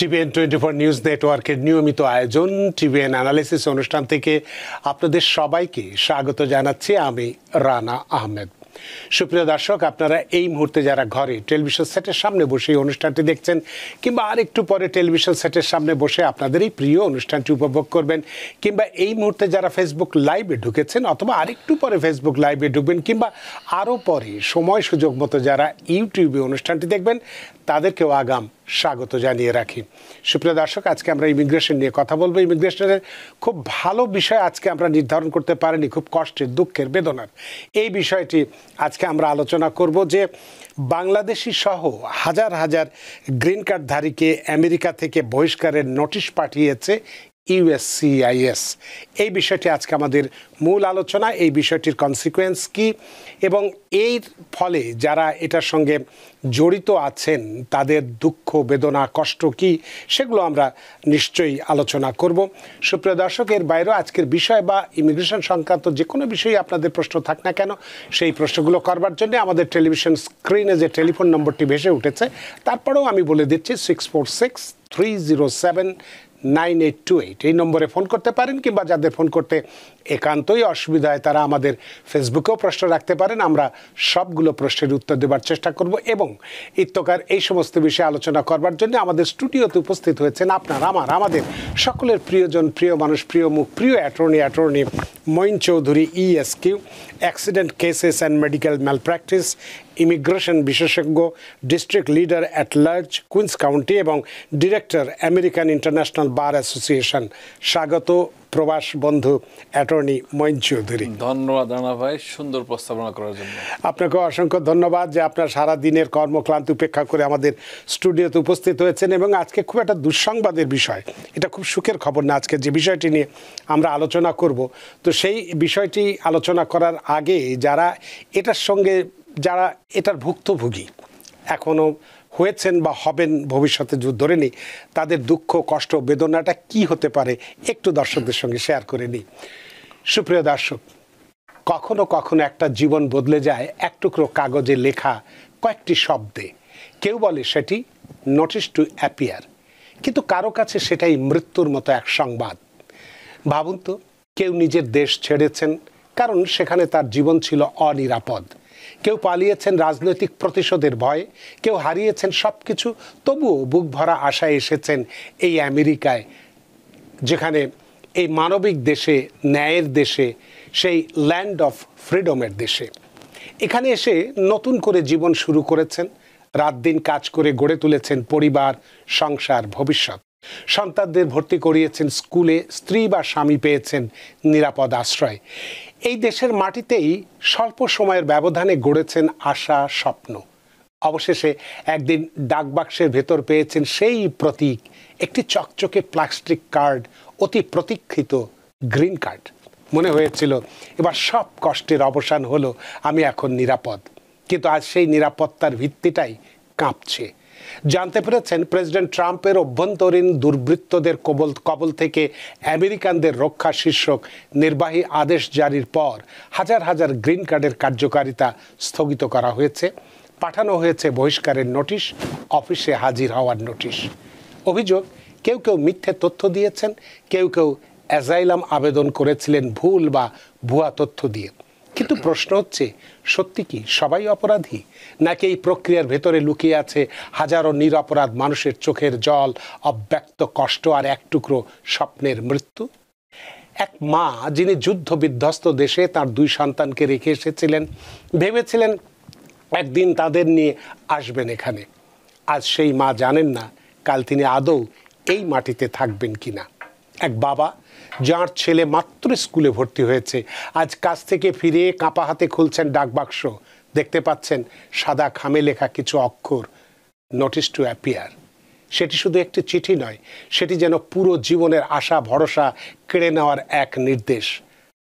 TVN 24 news নেটওয়ার্কের নিয়মিত আয়োজন টিভিএন অ্যানালিসিস অনুষ্ঠান থেকে আপনাদের সবাইকে স্বাগত জানাচ্ছি। আমি রানা আহমেদ। সুপ্রিয় দর্শক, আপনারা এই মুহূর্তে যারা ঘরে টেলিভিশন সেটের সামনে বসে এই অনুষ্ঠানটি দেখছেন কিংবা আরেকটু পরে টেলিভিশন সেটের সামনে বসে আপনাদের এই প্রিয় অনুষ্ঠানটি উপভোগ করবেন, কিংবা এই মুহূর্তে যারা ফেসবুক লাইভে ঢুকেছেন অথবা আরেকটু পরে ফেসবুক লাইভে ঢুকবেন, কিংবা আরও পরে সময় সুযোগ মতো যারা ইউটিউবে অনুষ্ঠানটি দেখবেন, তাদেরকেও আগাম স্বাগত জানিয়ে রাখি। সুপ্রিয় দর্শক, আজকে আমরা ইমিগ্রেশন নিয়ে কথা বলবো। ইমিগ্রেশনের খুব ভালো বিষয় আজকে আমরা নির্ধারণ করতে পারিনি, খুব কষ্টের, দুঃখের, বেদনার এই বিষয়টি আজকে আমরা আলোচনা করব যে বাংলাদেশি সহ হাজার হাজার গ্রিন কার্ডধারীকে আমেরিকা থেকে বহিষ্কারের নোটিশ পাঠিয়েছে ইউএসসিআইএস। এই বিষয়টি আজকে আমাদের মূল আলোচনা। এই বিষয়টির কনসিকুয়েন্স কি এবং এর ফলে যারা এটার সঙ্গে জড়িত আছেন তাদের দুঃখ, বেদনা, কষ্ট কি, সেগুলো আমরা নিশ্চয়ই আলোচনা করব। সুপ্রিয় দর্শক, এর বাইরেও আজকের বিষয় বা ইমিগ্রেশন সংক্রান্ত যে কোনো বিষয়ে আপনাদের প্রশ্ন থাক না কেন, সেই প্রশ্নগুলো করবার জন্য আমাদের টেলিভিশন স্ক্রিনে যে টেলিফোন নম্বরটি ভেসে উঠেছে, তারপরেও আমি বলে দিচ্ছি 646-307-9828 এই নম্বরে ফোন করতে পারেন, কিংবা যাদের ফোন করতে একান্তই অসুবিধা হয় তারা আমাদের ফেসবুকেও প্রশ্ন রাখতে পারেন। আমরা সবগুলো প্রশ্নের উত্তর দেবার চেষ্টা করব এবং ইত্যকার এই সমস্ত বিষয়ে আলোচনা করবার জন্য আমাদের স্টুডিওতে উপস্থিত হয়েছেন আমাদের সকলের প্রিয়জন, প্রিয় মানুষ, প্রিয় মুখ, প্রিয় attorney Moin Chowdhury, ESQ, accident cases and medical malpractice, immigration বিশেষজ্ঞ, district leader at large Queens county এবং director American international bar association. স্বাগত প্রবাস বন্ধু অ্যাটর্নি মঈন চৌধুরী। ধন্যবাদ রানা ভাই, সুন্দর প্রস্তাবনা করার জন্য। আপনাকে অসংখ্য ধন্যবাদ যে আপনার সারা দিনের কর্মক্লান্তি উপেক্ষা করে আমাদের স্টুডিওতে উপস্থিত হয়েছেন। এবং আজকে খুব একটা দুঃসংবাদের বিষয়, এটা খুব সুখের খবর না। আজকে যে বিষয়টি নিয়ে আমরা আলোচনা করব, তো সেই বিষয়টি আলোচনা করার আগে যারা এটার ভুক্তভোগী এখনও হয়েছেন বা হবেন ভবিষ্যতে ধরে নিই, তাদের দুঃখ, কষ্ট, বেদনাটা কি হতে পারে একটু দর্শকদের সঙ্গে শেয়ার করে নিই। সুপ্রিয় দর্শক, কখনো কখনো একটা জীবন বদলে যায় এক টুকরো কাগজে লেখা কয়েকটি শব্দে। কেউ বলে সেটি নোটিশ টু অ্যাপিয়ার, কিন্তু কারো কাছে সেটাই মৃত্যুর মতো এক সংবাদ। ভাবুন তো, কেউ নিজের দেশ ছেড়েছেন কারণ সেখানে তার জীবন ছিল অনিরাপদ। কেউ পালিয়েছেন রাজনৈতিক প্রতিশোধের ভয়ে, কেউ হারিয়েছেন সব কিছু, তবুও বুক ভরা আশায় এসেছেন এই আমেরিকায়, যেখানে এই মানবিক দেশে, ন্যায়ের দেশে, সেই ল্যান্ড অফ ফ্রিডমের দেশে। এখানে এসে নতুন করে জীবন শুরু করেছেন, রাত দিন কাজ করে গড়ে তুলেছেন পরিবার, সংসার, ভবিষ্যৎ। সন্তানদের ভর্তি করিয়েছেন স্কুলে, স্ত্রী বা স্বামী পেয়েছেন নিরাপদ আশ্রয়। এই দেশের মাটিতেই স্বল্প সময়ের ব্যবধানে গড়েছেন আশা, স্বপ্ন। অবশেষে একদিন ডাকবাক্সের ভেতর পেয়েছেন সেই প্রতীক, একটি চকচকে প্লাস্টিক কার্ড, অতি প্রতীক্ষিত গ্রিন কার্ড। মনে হয়েছিল এবার সব কষ্টের অবসান হলো, আমি এখন নিরাপদ। কিন্তু আজ সেই নিরাপত্তার ভিত্তিটাই কাঁপছে। জানতে পেরেছেন প্রেসিডেন্ট ট্রাম্পের অভ্যন্তরীণ দুর্বৃত্তদের কবল থেকে আমেরিকানদের রক্ষা শীর্ষক নির্বাহী আদেশ জারির পর হাজার হাজার গ্রিন কার্ডের কার্যকারিতা স্থগিত করা হয়েছে। পাঠানো হয়েছে বহিষ্কারের নোটিশ, অফিসে হাজির হওয়ার নোটিশ। অভিযোগ, কেউ কেউ মিথ্যে তথ্য দিয়েছেন, কেউ কেউ অ্যাজাইলাম আবেদন করেছিলেন ভুল বা ভুয়া তথ্য দিয়ে। কিন্তু প্রশ্ন হচ্ছে, সত্যি কি সবাই অপরাধী, নাকি এই প্রক্রিয়ার ভেতরে লুকিয়ে আছে হাজারো নিরপরাধ মানুষের চোখের জল, অব্যক্ত কষ্ট আর এক টুকরো স্বপ্নের মৃত্যু? এক মা যিনি যুদ্ধ বিধ্বস্ত দেশে তার 2 সন্তানকে রেখে এসেছিলেন, ভেবেছিলেন একদিন তাদের নিয়ে আসবেন এখানে। আজ সেই মা জানেন না কাল তিনি আদৌ এই মাটিতে থাকবেন কিনা। এক বাবা যার ছেলে মাত্র স্কুলে ভর্তি হয়েছে, আজ কাজ থেকে ফিরে কাঁপা হাতে খুলছেন ডাকবাক্স, দেখতে পাচ্ছেন সাদা খামে লেখা কিছু অক্ষর, নোটিশ টু অ্যাপিয়ার। সেটি শুধু একটি চিঠি নয়, সেটি যেন পুরো জীবনের আশা ভরসা কেড়ে নেওয়ার এক নির্দেশ।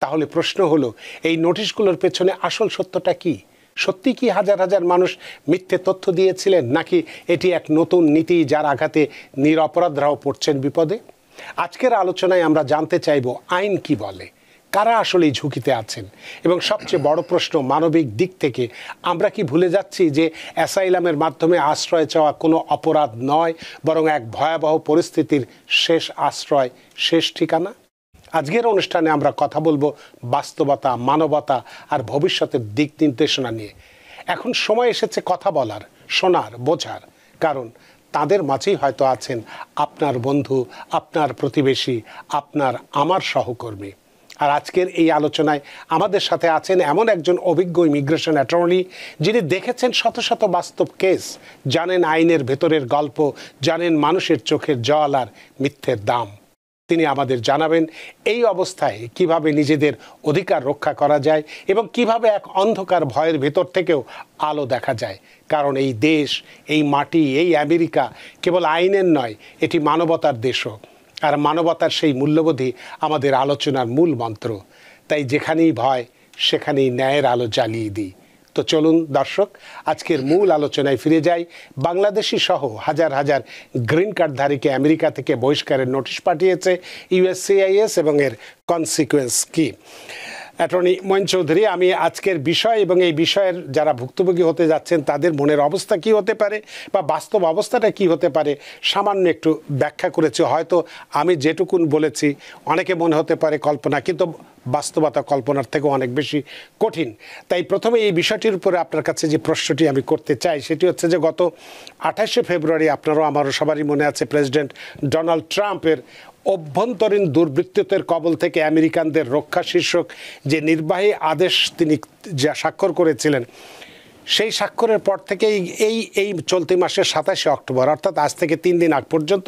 তাহলে প্রশ্ন হলো, এই নোটিশগুলোর পেছনে আসল সত্যটা কি? সত্যি কি হাজার হাজার মানুষ মিথ্যে তথ্য দিয়েছিলেন, নাকি এটি এক নতুন নীতি যার আঘাতে নিরপরাধরাও পড়ছেন বিপদে? আজকের আলোচনায় আমরা জানতে চাইব আইন কি বলে, কারা আসলে এই ঝুঁকিতে আছেন? এবং সবচেয়ে বড় প্রশ্ন, মানবিক দিক থেকে আমরা কি ভুলে যাচ্ছি যে অ্যাসাইলামের মাধ্যমে আশ্রয় চাওয়া কোনো অপরাধ নয়, বরং এক ভয়াবহ পরিস্থিতির শেষ আশ্রয়, শেষ ঠিকানা? আজকের অনুষ্ঠানে আমরা কথা বলবো বাস্তবতা, মানবতা আর ভবিষ্যতের দিক নির্দেশনা নিয়ে। এখন সময় এসেছে কথা বলার, শোনার, বোঝার, কারণ তাদের মাঝেই হয়তো আছেন আপনার বন্ধু, আপনার প্রতিবেশী, আপনার আমার সহকর্মী। আর আজকের এই আলোচনায় আমাদের সাথে আছেন এমন একজন অভিজ্ঞ ইমিগ্রেশন অ্যাটর্নি, যিনি দেখেছেন শত শত বাস্তব কেস, জানেন আইনের ভেতরের গল্প, জানেন মানুষের চোখের জল আর মিথ্যের দাম। তিনি আমাদের জানাবেন এই অবস্থায় কিভাবে নিজেদের অধিকার রক্ষা করা যায় এবং কিভাবে এক অন্ধকার ভয়ের ভেতর থেকেও আলো দেখা যায়। কারণ এই দেশ, এই মাটি, এই আমেরিকা কেবল আইনের নয়, এটি মানবতার দেশও। আর মানবতার সেই মূল্যবোধই আমাদের আলোচনার মূল মন্ত্র। তাই যেখানেই ভয়, সেখানেই ন্যায়ের আলো জ্বালিয়ে দিই। তো চলুন দর্শক, আজকের মূল আলোচনায় ফিরে যাই। বাংলাদেশি সহ হাজার হাজার গ্রিন কার্ডধারীকে আমেরিকা থেকে বহিষ্কারের নোটিশ পাঠিয়েছে ইউএসসিআইএস এবং এর কনসিকুয়েন্স কি? অ্যাটর্নি মঈন চৌধুরী, আমি আজকের বিষয় এবং এই বিষয়ের যারা ভুক্তভোগী হতে যাচ্ছেন তাদের মনের অবস্থা কি হতে পারে বা বাস্তব অবস্থাটা কি হতে পারে সামান্য একটু ব্যাখ্যা করেছি। হয়তো আমি যেটুকুন বলেছি অনেকে মনে হতে পারে কল্পনা, কিন্তু বাস্তবতা কল্পনার থেকেও অনেক বেশি কঠিন। তাই প্রথমে এই বিষয়টির উপরে আপনার কাছে যে প্রশ্নটি আমি করতে চাই সেটি হচ্ছে যে গত 28শে ফেব্রুয়ারি আপনারও আমারও সবারই মনে আছে প্রেসিডেন্ট ডোনাল্ড ট্রাম্পের অভ্যন্তরীণ দুর্বৃত্তদের কবল থেকে আমেরিকানদের রক্ষা শীর্ষক যে নির্বাহী আদেশ তিনি যা স্বাক্ষর করেছিলেন, সেই স্বাক্ষরের পর থেকে এই চলতি মাসের 27শে অক্টোবর অর্থাৎ আজ থেকে 3 দিন আগ পর্যন্ত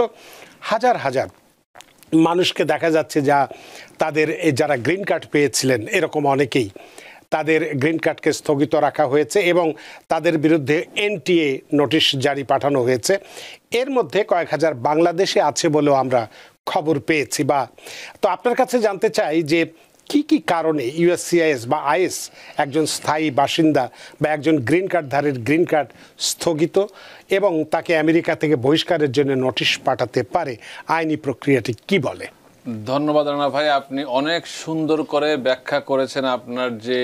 হাজার হাজার মানুষকে দেখা যাচ্ছে যা তাদের যারা গ্রিন কার্ড পেয়েছিলেন এরকম অনেকেই তাদের গ্রিন কার্ডকে স্থগিত রাখা হয়েছে এবং তাদের বিরুদ্ধে এনটিএ নোটিশ জারি পাঠানো হয়েছে। এর মধ্যে কয়েক হাজার বাংলাদেশে আছে বলেও আমরা খবর পেয়েছি। তো আপনার কাছে জানতে চাই যে কি কি কারণে ইউএসসিআইএস বা আইএস একজন স্থায়ী বাসিন্দা বা একজন গ্রিন কার্ডধারীর গ্রিন কার্ড স্থগিত এবং তাকে আমেরিকা থেকে বহিষ্কারের জন্য নোটিশ পাঠাতে পারে? আইনি প্রক্রিয়াটি কি বলে? ধন্যবাদ রানা ভাই, আপনি অনেক সুন্দর করে ব্যাখ্যা করেছেন। আপনার যে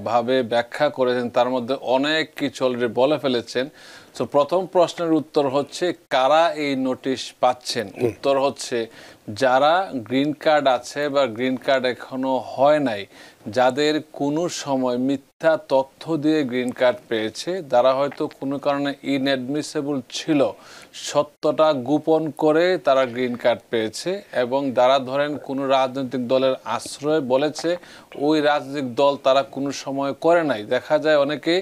ভাবে ব্যাখ্যা করেছেন তার মধ্যে অনেক কিছু অলরেডি বলে ফেলেছেন। তো প্রথম প্রশ্নের উত্তর হচ্ছে কারা এই নোটিশ পাচ্ছেন। উত্তর হচ্ছে যারা গ্রিন কার্ড আছে বা গ্রিন কার্ড এখনো হয় নাই, যাদের কোনো সময় মিথ্যা তথ্য দিয়ে গ্রিন কার্ড পেয়েছে, যারা হয়তো কোনো কারণে ইনঅ্যাডমিসেবল ছিল, সত্যটা গোপন করে তারা গ্রিন কার্ড পেয়েছে, এবং যারা ধরেন কোনো রাজনৈতিক দলের আশ্রয় বলেছে, ওই রাজনৈতিক দল তারা কোনো সময় করে নাই। দেখা যায় অনেকে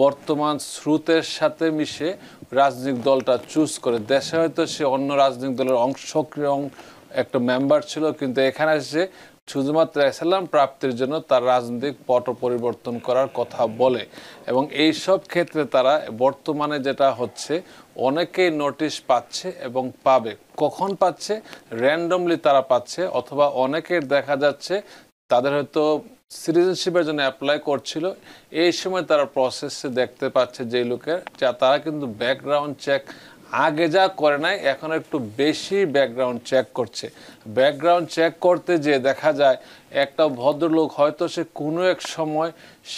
বর্তমান স্রোতের সাথে মিশে রাজনৈতিক দলটা চুজ করে। দেশে হয়তো সে অন্য রাজনৈতিক দলের সক্রিয় একটা মেম্বার ছিল, কিন্তু এখানে এসে শুধুমাত্র অ্যাসাইলাম প্রাপ্তির জন্য তার রাজনৈতিক পট পরিবর্তন করার কথা বলে। এবং এই সব ক্ষেত্রে তারা বর্তমানে যেটা হচ্ছে, অনেকেই নোটিশ পাচ্ছে এবং পাবে। কখন পাচ্ছে? র্যান্ডমলি তারা পাচ্ছে, অথবা অনেকের দেখা যাচ্ছে তাদের হয়তো সিটিজেনশিপের জন্য অ্যাপ্লাই করছিল, এই সময় তারা প্রসেসে দেখতে পাচ্ছে যে লোকের যা তারা কিন্তু ব্যাকগ্রাউন্ড চেক আগে যা করে নাই, এখন একটু বেশি ব্যাকগ্রাউন্ড চেক করছে। ব্যাকগ্রাউন্ড চেক করতে যে দেখা যায় একটা ভদ্রলোক হয়তো সে কোনো এক সময়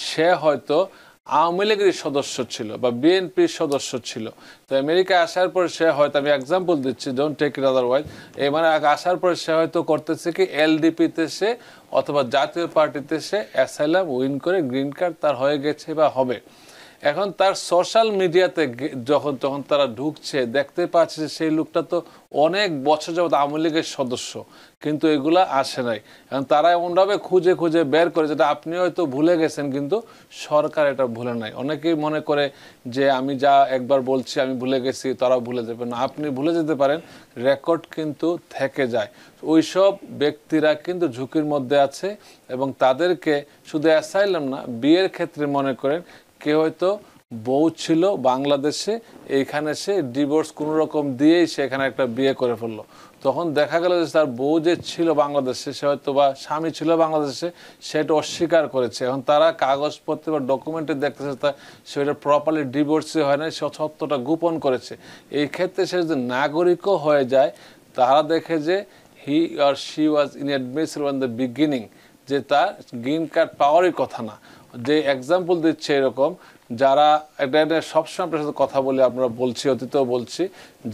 সে হয়তো আওয়ামী লীগের সদস্য ছিল বা বিএনপির সদস্য ছিল। তো আমেরিকায় আসার পর সে হয়তো, আমি এক্সাম্পল দিচ্ছি, ডোন্ট টেক ইট আদারওয়াইজ, মানে আসার পর সে হয়তো করতেছে কি এলডিপিতে সে অথবা জাতীয় পার্টিতে সে অ্যাসাইলাম উইন করে গ্রিন কার্ড তার হয়ে গেছে বা হবে। এখন তার সোশ্যাল মিডিয়াতে যখন তারা ঢুকছে দেখতে পাচ্ছে সেই লোকটা তো অনেক বছর যাবত আওয়ামী লীগের সদস্য, কিন্তু এগুলা আসে নাই। এখন তারা এমনভাবে খুঁজে খুঁজে বের করে, যেটা আপনি হয়তো ভুলে গেছেন কিন্তু সরকার এটা ভুলে নাই। অনেকেই মনে করে যে আমি যা একবার বলছি আমি ভুলে গেছি, তারাও ভুলে যাবে না। আপনি ভুলে যেতে পারেন, রেকর্ড কিন্তু থেকে যায়। ওইসব ব্যক্তিরা কিন্তু ঝুঁকির মধ্যে আছে, এবং তাদেরকে শুধু অ্যাসাইলাম না, বিয়ের ক্ষেত্রে মনে করেন কেউ হয়তো বউ ছিল বাংলাদেশে, এইখানে সে ডিভোর্স কোনো রকম দিয়েই সে এখানে একটা বিয়ে করে ফেললো। তখন দেখা গেল যে তার বউ যে ছিল বাংলাদেশে, সে হয়তো বা স্বামী ছিল বাংলাদেশে, সেটা অস্বীকার করেছে। এখন তারা কাগজপত্র বা ডকুমেন্টে দেখতেছে সেটা প্রপারলি ডিভোর্সই হয় না, সে সত্যটা গোপন করেছে। এই ক্ষেত্রে সে যদি নাগরিকও হয়ে যায়, তারা দেখে যে he or she was inadmissible in the beginning, যে তার গ্রিন কার্ড পাওয়ারই কথা না। যে এক্সাম্পল দিচ্ছে এরকম, যারা এটা সবসময় আপনার সাথে কথা বলে আমরা বলছি, অতীতেও বলছি,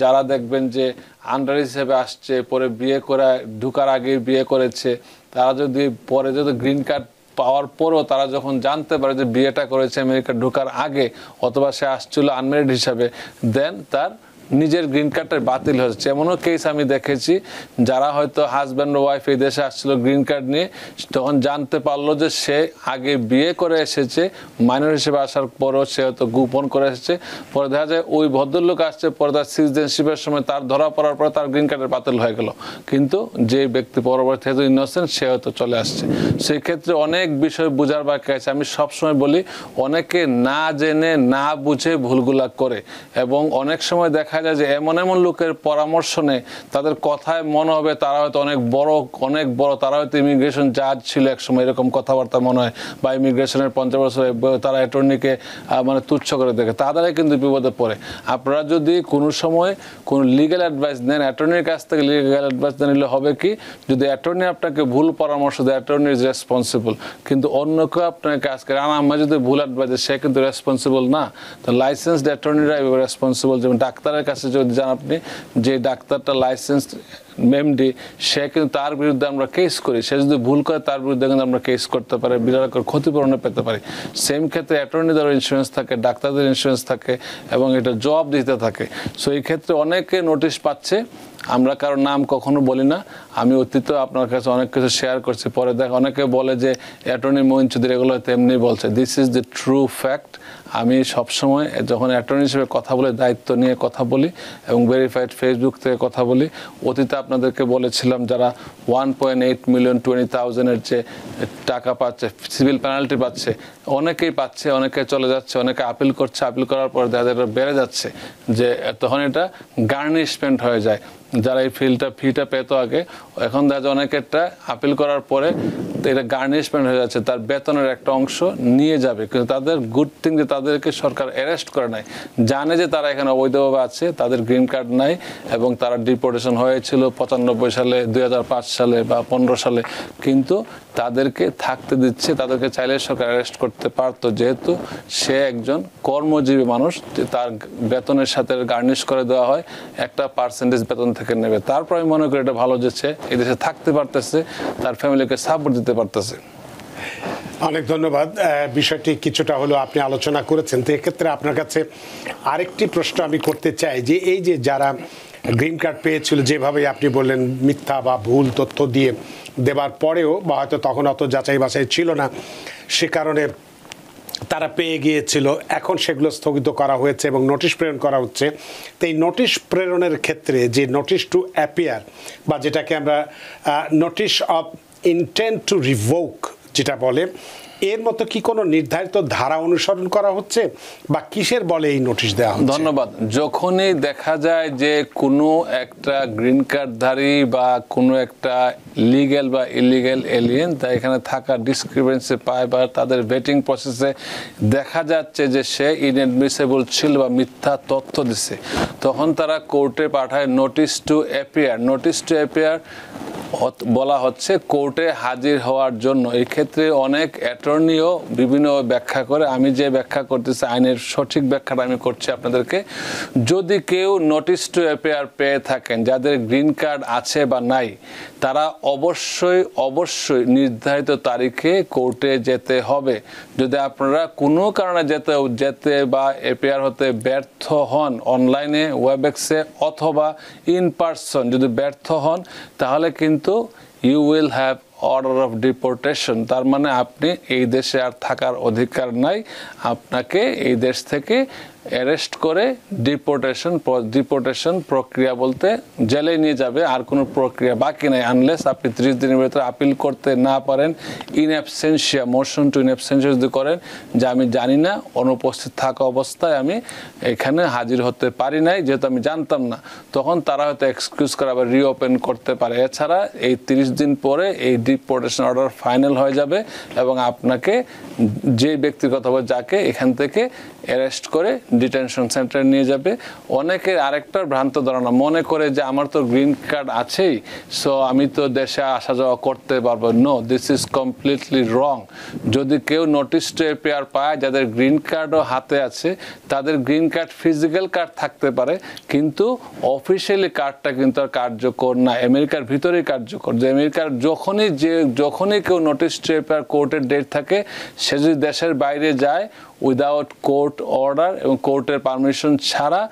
যারা দেখবেন যে আন্ডার হিসেবে আসছে, পরে বিয়ে করে ঢুকার আগে বিয়ে করেছে, তারা যদি পরে যদি গ্রিন কার্ড পাওয়ার পরেও তারা যখন জানতে পারে যে বিয়েটা করেছে আমেরিকা ঢোকার আগে, অথবা সে আসছিল আনম্যারিড হিসাবে, দেন তার নিজের গ্রিন কার্ডটা বাতিল হয়েছে। এমনও কেস আমি দেখেছি, যারা হয়তো হাজব্যান্ড ও ওয়াইফ এই দেশে আসছিল গ্রিন কার্ড নিয়ে, তখন জানতে পারলো যে সে আগে বিয়ে করে এসেছে, মাইনর হিসেবে আসার পরেও সে হয়তো গোপন করে এসেছে, পরে দেখা যায় ওই ভদ্রলোক আসছে, পরে তার সিটিজেনশিপের সময় তার ধরা পড়ার পরে তার গ্রিন কার্ডের বাতিল হয়ে গেল, কিন্তু যে ব্যক্তি পরবর্তী হয়তো ইনোসেন্ট সে হয়তো চলে আসছে। সেই ক্ষেত্রে অনেক বিষয় বোঝার বাকি আছে। আমি সবসময় বলি, অনেকে না জেনে না বুঝে ভুলগুলা করে, এবং অনেক সময় দেখা যায় যে এমন এমন লোকের পরামর্শ নেয়, তাদের কথায় মনে হবে তারা হয়তো অনেক বড়, তারা হয়তো ইমিগ্রেশন জাজ ছিল একসময়, এরকম কথাবার্তা মনে হয়, বা ইমিগ্রেশনের 50 বছর তারা অ্যাটর্নিকে মানে তুচ্ছ করে দেখে, তাদেরই কিন্তু বিপদে পড়ে। আপনারা যদি কোনো সময় কোনো লিগ্যাল অ্যাডভাইস নেন, অ্যাটর্নির কাছ থেকে লিগ্যাল অ্যাডভাইস নিলে হবে কি, যদি অ্যাটর্নি আপনাকে ভুল পরামর্শ দেয়, অ্যাটর্নি ইজ রেসপন্সিবল, কিন্তু অন্য কেউ আপনাকে কাজ করে আমার যদি ভুল অ্যাডভাইস দেয়, সে কিন্তু রেসপন্সিবল না। তো লাইসেন্সড অ্যাটর্নিরা রেসপন্সিবল। যেমন ডাক্তারের কাছে যদি যান আপনি, যে ডাক্তারটা লাইসেন্সড এমডি, সে কিন্তু তার বিরুদ্ধে আমরা কেস করি, সে যদি ভুল করে তার বিরুদ্ধে কিন্তু আমরা কেস করতে পারি, বিরাট ক্ষতিপূরণে পেতে পারি। সেম ক্ষেত্রে অ্যাটর্নিদেরও ইন্স্যুরেন্স থাকে, ডাক্তারদের ইন্স্যুরেন্স থাকে, এবং এটা জবাব দিতে থাকে। সো এই ক্ষেত্রে অনেকে নোটিশ পাচ্ছে, আমরা কারোর নাম কখনো বলি না। আমি অতীতে আপনার কাছে অনেক কিছু শেয়ার করছি, পরে দেখ অনেকে বলে যে অ্যাটর্নি মঈন চৌধুরী এগুলো তেমনি বলছে। This is the true fact. আমি সবসময় যখন অ্যাটর্নি হিসেবে কথা বলে, দায়িত্ব নিয়ে কথা বলি, এবং ভেরিফাইড ফেসবুক থেকে কথা বলি। অতীতে আপনাদেরকে বলেছিলাম, যারা 1.8 মিলিয়ন 20,000-এর যে টাকা পাচ্ছে, সিভিল পেনাল্টি পাচ্ছে, অনেকেই পাচ্ছে, অনেকে চলে যাচ্ছে, অনেকে আপিল করছে, আপিল করার পর দেখা যায় বেড়ে যাচ্ছে, যে তখন এটা গার্নিশমেন্ট হয়ে যায়। যারা এই ফিটা পেতো আগে, এখন দেখা যায় অনেকেরটা আপিল করার পরে এটা গার্নিশমেন্ট হয়ে যাচ্ছে, তার বেতনের একটা অংশ নিয়ে যাবে। কিন্তু তাদের গুড থিং যে তাদেরকে সরকার অ্যারেস্ট করে নাই, জানে যে তারা এখানে অবৈধভাবে আছে, তাদের গ্রিন কার্ড নাই, এবং তারা ডিপোর্টেশন হয়েছিল 95 সালে, 2005 সালে বা 15 সালে, কিন্তু তাদেরকে থাকতে দিচ্ছে। তাদেরকে চাইলে সরকার অ্যারেস্ট করতে পারতো, যেহেতু সে একজন কর্মজীবী মানুষ, তার বেতনের সাথে গার্নিশ করে দেওয়া হয়, একটা পার্সেন্টেজ বেতন থেকে নেবে। তারপর আমি মনে করি এটা ভালো যে সে এই দেশে থাকতে পারতেছে, তার ফ্যামিলিকে সাপোর্ট দিতে পারতেছে। অনেক ধন্যবাদ। বিষয়টি কিছুটা হলেও আপনি আলোচনা করেছেন। তো এক্ষেত্রে আপনার কাছে আরেকটি প্রশ্ন আমি করতে চাই, যে এই যে যারা গ্রিন কার্ড পেয়েছিল, যেভাবে আপনি বললেন মিথ্যা বা ভুল তথ্য দিয়ে দেবার পরেও, বা হয়তো তখন অত যাচাই বাছাই ছিল না, সে কারণে তারা পেয়ে গিয়েছিল, এখন সেগুলো স্থগিত করা হয়েছে এবং নোটিশ প্রেরণ করা হচ্ছে। তো এই নোটিশ প্রেরণের ক্ষেত্রে যে নোটিশ টু অ্যাপিয়ার, বা যেটাকে আমরা notice of intent to revoke যেটা বলে, এর মতো কি কোনো নির্ধারিত ধারা অনুসরণ করা হচ্ছে, বা কিসের বলে এই নোটিশ দেওয়া হচ্ছে? ধন্যবাদ। যখনই দেখা যায় যে কোনো একটা গ্রিন কার্ডধারী বা কোনো একটা লিগ্যাল বা ইলিগ্যাল এলিয়েন তা এখানে থাকা ডিসক্রিপেন্সি পায়, বা তাদের ভেটিং প্রসেসে দেখা যাচ্ছে যে সে ইনএডমিসেবল ছিল বা মিথ্যা তথ্য দিছে, তখন তারা কোর্টে পাঠায় notice to appear. Notice to appear বলা হচ্ছে কোর্টে হাজির হওয়ার জন্য। এই ক্ষেত্রে অনেক অ্যাটর্নিও বিভিন্ন ব্যাখ্যা করে, আমি যে ব্যাখ্যা করতেছি আইনের সঠিক ব্যাখ্যাটা আমি করছি আপনাদেরকে। যদি কেউ নোটিশ টু অ্যাপিয়ার পেয়ে থাকেন, যাদের গ্রিন কার্ড আছে বা নাই, তারা অবশ্যই নির্ধারিত তারিখে কোর্টে যেতে হবে। যদি আপনারা কোনো কারণে যেতে বা অ্যাপিয়ার হতে ব্যর্থ হন, অনলাইনে ওয়েবএক্সে অথবা ইন পারসন যদি ব্যর্থ হন, তাহলে কিন্তু you will have order of deportation. তার মানে আপনি এই দেশে আর থাকার অধিকার নাই, আপনাকে এই দেশ থেকে অ্যারেস্ট করে ডিপোর্টেশন প্রক্রিয়া বলতে জেলে নিয়ে যাবে। আর কোনো প্রক্রিয়া বাকি নাই, আনলেস আপনি 30 দিনের ভিতরে আপিল করতে না পারেন। In absentia, motion to in absentia যদি করেন, যে আমি জানি না, অনুপস্থিত থাকা অবস্থায় আমি এখানে হাজির হতে পারি নাই, যেহেতু আমি জানতাম না, তখন তারা হয়তো এক্সকিউজ করে আবার রিওপেন করতে পারে। এছাড়া এই 30 দিন পরে এই ডিপোর্টেশন অর্ডার ফাইনাল হয়ে যাবে, এবং আপনাকে যে ব্যক্তিগতভাবে যাকে এখান থেকে অ্যারেস্ট করে ডিটেনশন সেন্টারে নিয়ে যাবে। অনেকের আরেকটা ভ্রান্ত ধারণা, মনে করে যে আমার তো গ্রিন কার্ড আছেই, সো আমি তো দেশে আসা যাওয়া করতে পারবো। No, this is completely wrong. যদি কেউ নোটিশ টু অ্যাপিয়ার পায়, যাদের গ্রিন কার্ডও হাতে আছে, তাদের গ্রিন কার্ড ফিজিক্যাল কার্ড থাকতে পারে, কিন্তু অফিসিয়ালি কার্ডটা কিন্তু আর কার্যকর না, আমেরিকার ভিতরেই কার্যকর। যে আমেরিকার যখনই কেউ নোটিশ টু অ্যাপিয়ার কোর্টের ডেট থাকে, সে যদি দেশের বাইরে যায় উইদাউট কোর্ট অর্ডার এবং কোর্টের পারমিশন ছাড়া,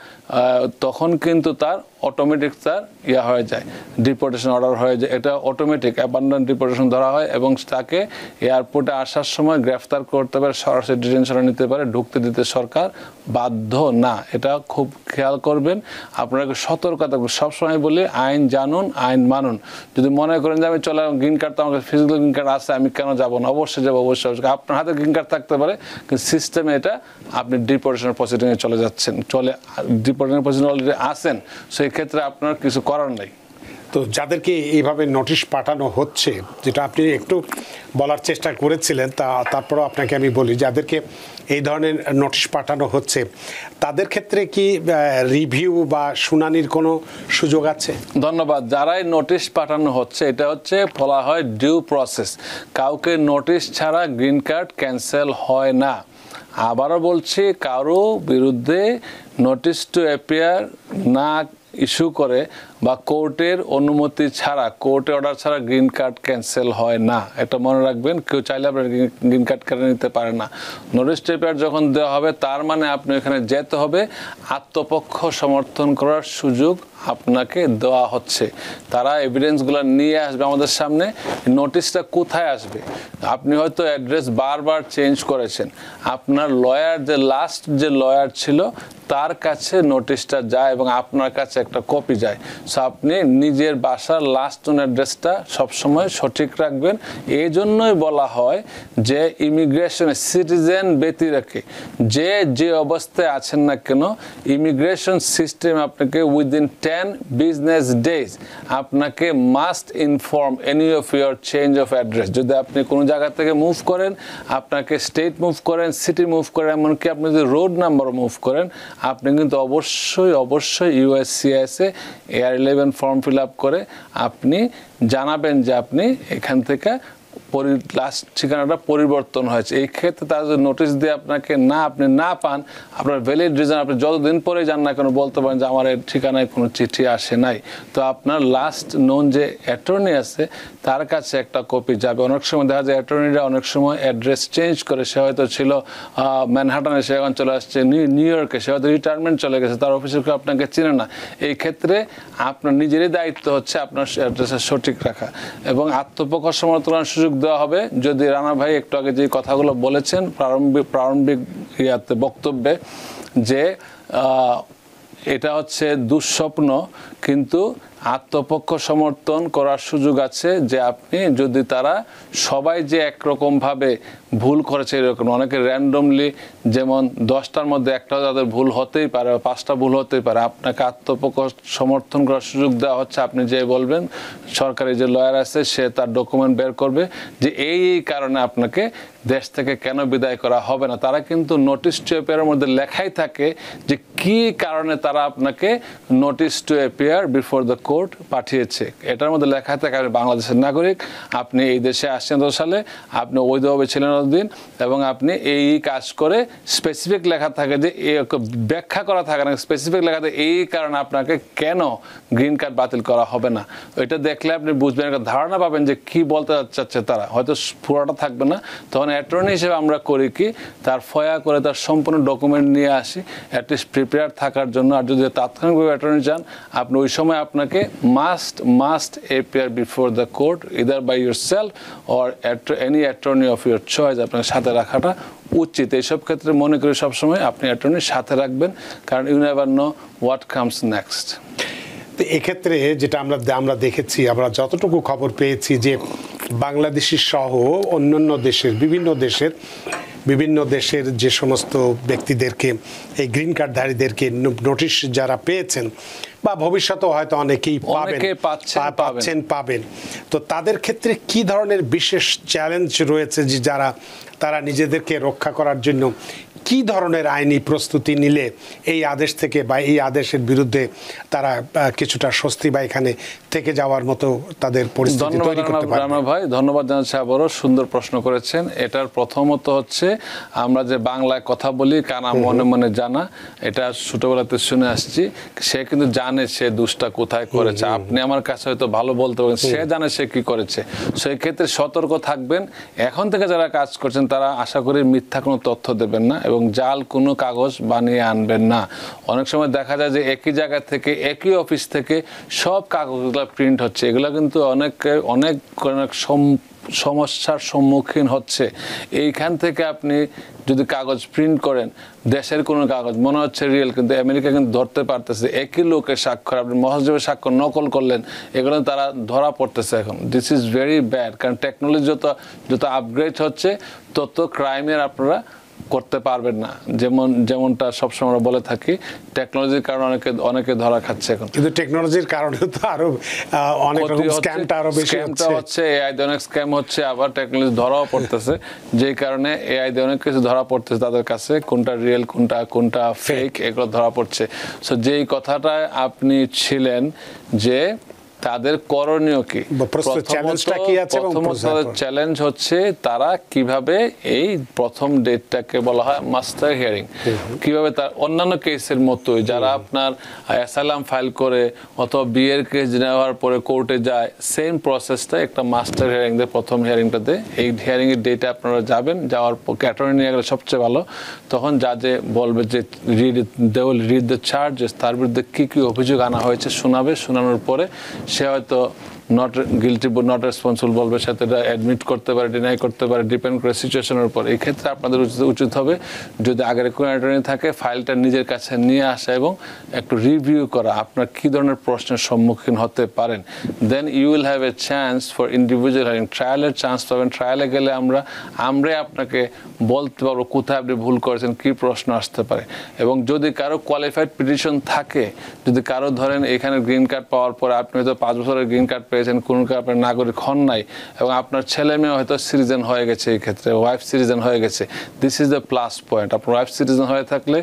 তখন কিন্তু তার অটোমেটিক তার হয়ে যায়, ডিপোর্টেশন অর্ডার হয়ে যায়। এটা অটোমেটিক অ্যাবান্ডেন্ট ডিপোর্টেশন ধরা হয় এবং তাকে এয়ারপোর্টে আসার সময় গ্রেফতার করতে পারে, সরাসরি ডিটেনশনে নিতে পারে, ঢুকতে দিতে সরকার বাধ্য না। এটা খুব খেয়াল করবেন, আপনাকে সতর্কতা থাকবেন। সবসময় বলি আইন জানুন, আইন মানুন। যদি মনে করেন যে আমি চলে গ্রিন কার্ড, তো আমার ফিজিক্যাল গ্রিন কার্ড আছে, আমি কেন যাবো না, অবশ্যই যাবো, অবশ্যই। আপনার হাতে গ্রিন কার্ড থাকতে পারে, কিন্তু সিস্টেমে এটা আপনি ডিপোর্টেশনের প্রসিডিংয়ে চলে যাচ্ছেন, ডিপোর্টেশনের প্রসিডিং অলরেডি আসেন, সেই ক্ষেত্রে আপনার কিছু করার নেই। তো যাদেরকে এইভাবে নোটিশ পাঠানো হচ্ছে, যেটা আপনি একটু বলার চেষ্টা করেছিলেন, তারপরও আপনাকে আমি বলি, যাদেরকে এই ধরনের নোটিশ পাঠানো হচ্ছে, তাদের ক্ষেত্রে কি রিভিউ বা শুনানির কোনো সুযোগ আছে? ধন্যবাদ। যারাই নোটিশ পাঠানো হচ্ছে, এটা হচ্ছে বলা হয় ডিউ প্রসেস। কাউকে নোটিশ ছাড়া গ্রিন কার্ড ক্যান্সেল হয় না। আবারও বলছি, কারো বিরুদ্ধে নোটিশ টু অ্যাপিয়ার না ইস্যু করে বা কোর্টের অনুমতি ছাড়া, কোর্টের অর্ডার ছাড়া গ্রিন কার্ড ক্যান্সেল হয় না। এটা মনে রাখবেন, কেউ চাইলে আপনার গ্রিন কার্ড কেড়ে নিতে পারে না। নোটিশ টু অ্যাপিয়ার যখন দেওয়া হবে, তার মানে আপনি এখানে যেতে হবে, আত্মপক্ষ সমর্থন করার সুযোগ আপনাকে দেওয়া হচ্ছে। তারা এভিডেন্সগুলো নিয়ে আসবে আমাদের সামনে। নোটিশটা কোথায় আসবে? আপনি হয়তো অ্যাড্রেস বারবার চেঞ্জ করেছেন, আপনার লয়ার যে লাস্ট যে লয়ার ছিল তার কাছে নোটিশটা যায় এবং আপনার কাছে একটা কপি যায়। সো আপনি নিজের বাসার লাস্ট অ্যাড্রেসটা সবসময় সঠিক রাখবেন। এই জন্যই বলা হয় যে ইমিগ্রেশনে সিটিজেন ব্যতি রেখে যে অবস্থায় আছেন না কেন, ইমিগ্রেশন সিস্টেম আপনাকে উইদিন 10 বিজনেস ডেজ আপনাকে must inform any of your change of address. যদি আপনি কোনো জায়গা থেকে মুভ করেন, আপনাকে স্টেট মুভ করেন, সিটি মুভ করেন, এমনকি আপনি যদি রোড নাম্বার মুভ করেন, আপনি কিন্তু অবশ্যই ইউএসসিআইএসে AR11 ফর্ম ফিল আপ করে আপনি জানাবেন যে আপনি এখান থেকে লাস্ট ঠিকানাটা পরিবর্তন হয়েছে। এই ক্ষেত্রে তারা যদি নোটিশ দিয়ে আপনাকে আপনি না পান, আপনার ভ্যালিড রিজন, আপনি যতদিন পরে যান না কেন বলতে পারেন যে আমার এই ঠিকানায় কোনো চিঠি আসে নাই। তো আপনার লাস্ট নোন যে অ্যাটর্নি আছে তার কাছে একটা কপি যাবে। অনেক সময় দেখা যায় অ্যাটর্নিরা অনেক সময় অ্যাড্রেস চেঞ্জ করে, সে হয়তো ছিল ম্যানহাটনে, সে এখন চলে আসছে নিউ ইয়র্কে, সে হয়তো রিটায়ারমেন্ট চলে গেছে, তার অফিসের কেউ আপনাকে চিনে না। এই ক্ষেত্রে আপনার নিজেরই দায়িত্ব হচ্ছে আপনার অ্যাড্রেসের সঠিক রাখা এবং আত্মপক্ষ সমর্থনের সুযোগ দেওয়া হবে। যদি রানা ভাই একটু আগে যে কথাগুলো বলেছেন প্রারম্ভিক বক্তব্যে, যে এটা হচ্ছে দুঃস্বপ্ন, কিন্তু আত্মপক্ষ সমর্থন করার সুযোগ আছে। যে আপনি যদি তারা সবাই যে একরকমভাবে ভুল করেছে এরকম, অনেকে র্যান্ডমলি, যেমন 10টার মধ্যে একটা তাদের ভুল হতেই পারে, 5টা ভুল হতেই পারে, আপনাকে আত্মপক্ষ সমর্থন করার সুযোগ দেওয়া হচ্ছে। আপনি যে বলবেন, সরকারি যে লয়ার আছে সে তার ডকুমেন্ট বের করবে যে এই কারণে আপনাকে দেশ থেকে কেন বিদায় করা হবে না। তারা কিন্তু নোটিশ টু অ্যাপিয়ারের মধ্যে লেখাই থাকে যে কি কারণে তারা আপনাকে notice to appear before the court পাঠিয়েছে। এটার মধ্যে লেখা থাকে আপনি বাংলাদেশের নাগরিক, আপনি এই দেশে আসছেন 20 সালে, আপনি অবৈধভাবে ছিলেন দিন, এবং আপনি এই কাজ করে স্পেসিফিক লেখা থাকে, যে ব্যাখ্যা করা থাকে না, স্পেসিফিক লেখা থাকে এই কারণে আপনাকে কেন গ্রিন কার্ড বাতিল করা হবে না। এটা দেখলে আপনি বুঝবেন, একটা ধারণা পাবেন যে কি বলতে চাচ্ছে তারা, হয়তো পুরোটা থাকবে না। তখন অ্যাটর্নি হিসেবে আমরা করি কি, তার ফয়া করে তার সম্পূর্ণ ডকুমেন্ট নিয়ে আসি, অ্যাটলিস্ট প্রিপেয়ার থাকার জন্য। আর যদি তাৎক্ষণিকভাবে অ্যাটর্নি চান, আপনি ওই সময় আপনাকে must appear before the court either by yourself or any attorney of your choice আপনার সাথে রাখাটা উচিত। এইসব ক্ষেত্রে মনে করি সবসময় আপনি অ্যাটর্নির সাথে রাখবেন, কারণ you never know what comes next. তো এক্ষেত্রে যেটা আমরা দেখেছি, আমরা যতটুকু খবর পেয়েছি, যে বাংলাদেশি সহ অন্যান্য দেশের বিভিন্ন দেশের যে সমস্ত ব্যক্তিদেরকে, এই গ্রিন কার্ডধারীদেরকে নোটিশ যারা পেয়েছেন বা ভবিষ্যতেও হয়তো অনেকেই পাবেন, তো তাদের ক্ষেত্রে কি ধরনের বিশেষ চ্যালেঞ্জ রয়েছে যে যারা তারা নিজেদেরকে রক্ষা করার জন্য কি ধরনের আইনি প্রস্তুতি নিলে এই আদেশ থেকে বা এই আদেশের বিরুদ্ধে তারা কিছুটা স্বস্তি বা এখানে থেকে যাওয়ার মতো তাদের পরিস্থিতি তৈরি করতে পারবে? রানা ভাই, ধন্যবাদ জানাচ্ছি, আবারও সুন্দর প্রশ্ন করেছেন। এটার প্রথমত হচ্ছে আমরা যে বাংলায় কথা বলি কানা মনে মনে জানা, এটা ছোটবেলাতে শুনে আসছি। সে কিন্তু জানে সে দুষ্টা কোথায় করেছে। আপনি আমার কাছে হয়তো ভালো বলতে পারেন, সে জানে সে কি করেছে। সেই ক্ষেত্রে সতর্ক থাকবেন। এখন থেকে যারা কাজ করছেন তারা আশা করি মিথ্যা কোনো তথ্য দেবেন না এবং জাল কোনো কাগজ বানিয়ে আনবেন না। অনেক সময় দেখা যায় যে একই জায়গা থেকে একই অফিস থেকে সব কাগজগুলো প্রিন্ট হচ্ছে, এগুলো কিন্তু অনেক সমস্যার সম্মুখীন হচ্ছে। এইখান থেকে আপনি যদি কাগজ প্রিন্ট করেন, দেশের কোনো কাগজ মনে হচ্ছে রিয়েল, কিন্তু আমেরিকা কিন্তু ধরতে পারতেছে একই লোকের স্বাক্ষর আপনি মহাজবের স্বাক্ষর নকল করলেন, এগুলো তারা ধরা পড়তেছে এখন। দিস ইজ ভেরি ব্যাড, কারণ টেকনোলজি যত আপগ্রেড হচ্ছে তত ক্রাইমের আপনারা করতে পারবেন না। যেমনটা সবসময় আমরা বলে থাকি, টেকনোলজির কারণে অনেকে ধরা খাচ্ছে এখন, কিন্তু টেকনোলজির কারণে তো আরো অনেক রকম স্ক্যামটা আরো বেশি হচ্ছে। এআই দিয়ে অনেক স্ক্যাম হচ্ছে, আবার টেকনোলজি ধরাও পড়তেছে। যেই কারণে এআই দিয়ে অনেক কিছু ধরা পড়তেছে, তাদের কাছে কোনটা রিয়েল কোনটা ফেক এগুলো ধরা পড়ছে। সো যেই কথাটা আপনি ছিলেন যে তাদের করণীয় কি, প্রথমত চ্যালেঞ্জ হচ্ছে তারা কিভাবে এই প্রথম ডেটটাকে বলা হয় মাস্টার হিয়ারিং, কিভাবে তার অন্যান্য কেসের মতোই যারা আপনার অ্যাসাইলাম ফাইল করে অথবা বিয়ের কেস নেওয়ার পরে কোর্টে যায়, সেম প্রসেসটা একটা মাস্টার হিয়ারিং দিয়ে প্রথম হিয়ারিংটাতে। এই হিয়ারিং এর ডেটে আপনারা যাবেন, যাওয়ার পর অ্যাটর্নি নিয়ে গেলে সবচেয়ে ভালো। তখন জাজে বলবে যে রিড দ্য চার্জেস, তার বিরুদ্ধে কি কি অভিযোগ আনা হয়েছে শোনাবে। শোনানোর পরে সে হয়তো নট গিলটি নট রেসপন্সিবল বলবে, সাথে এটা অ্যাডমিট করতে পারে, ডিনাই করতে পারে, ডিপেন্ড করে সিচুয়েশনের উপর। এই ক্ষেত্রে আপনাদের উচিত হবে যদি আগের কোনো অ্যাটর্নি থাকে ফাইলটা নিজের কাছে নিয়ে আসা এবং একটু রিভিউ করা আপনার কী ধরনের প্রশ্নের সম্মুখীন হতে পারেন। Then you will have a chance for individual hearing, ট্রায়ালের চান্স পাবেন। ট্রায়ালে গেলে আমরাই আপনাকে বলতে পারবো কোথায় আপনি ভুল করেছেন, কী প্রশ্ন আসতে পারে। এবং যদি কারো কোয়ালিফাইড পিটিশন থাকে, যদি কারো ধরেন এখানে গ্রিন কার্ড পাওয়ার পরে আপনি হয়তো 5 বছরের গ্রিন কার্ড পেয়েছেন, কোন আপনার নাগরিক হন নাই এবং আপনার ছেলে মেয়ে হয়তো সিটিজেন হয়ে গেছে, এই ক্ষেত্রে ওয়াইফ সিটিজেন হয়ে গেছে, this is the plus point. আপনার ওয়াইফ সিটিজেন হয়ে থাকলে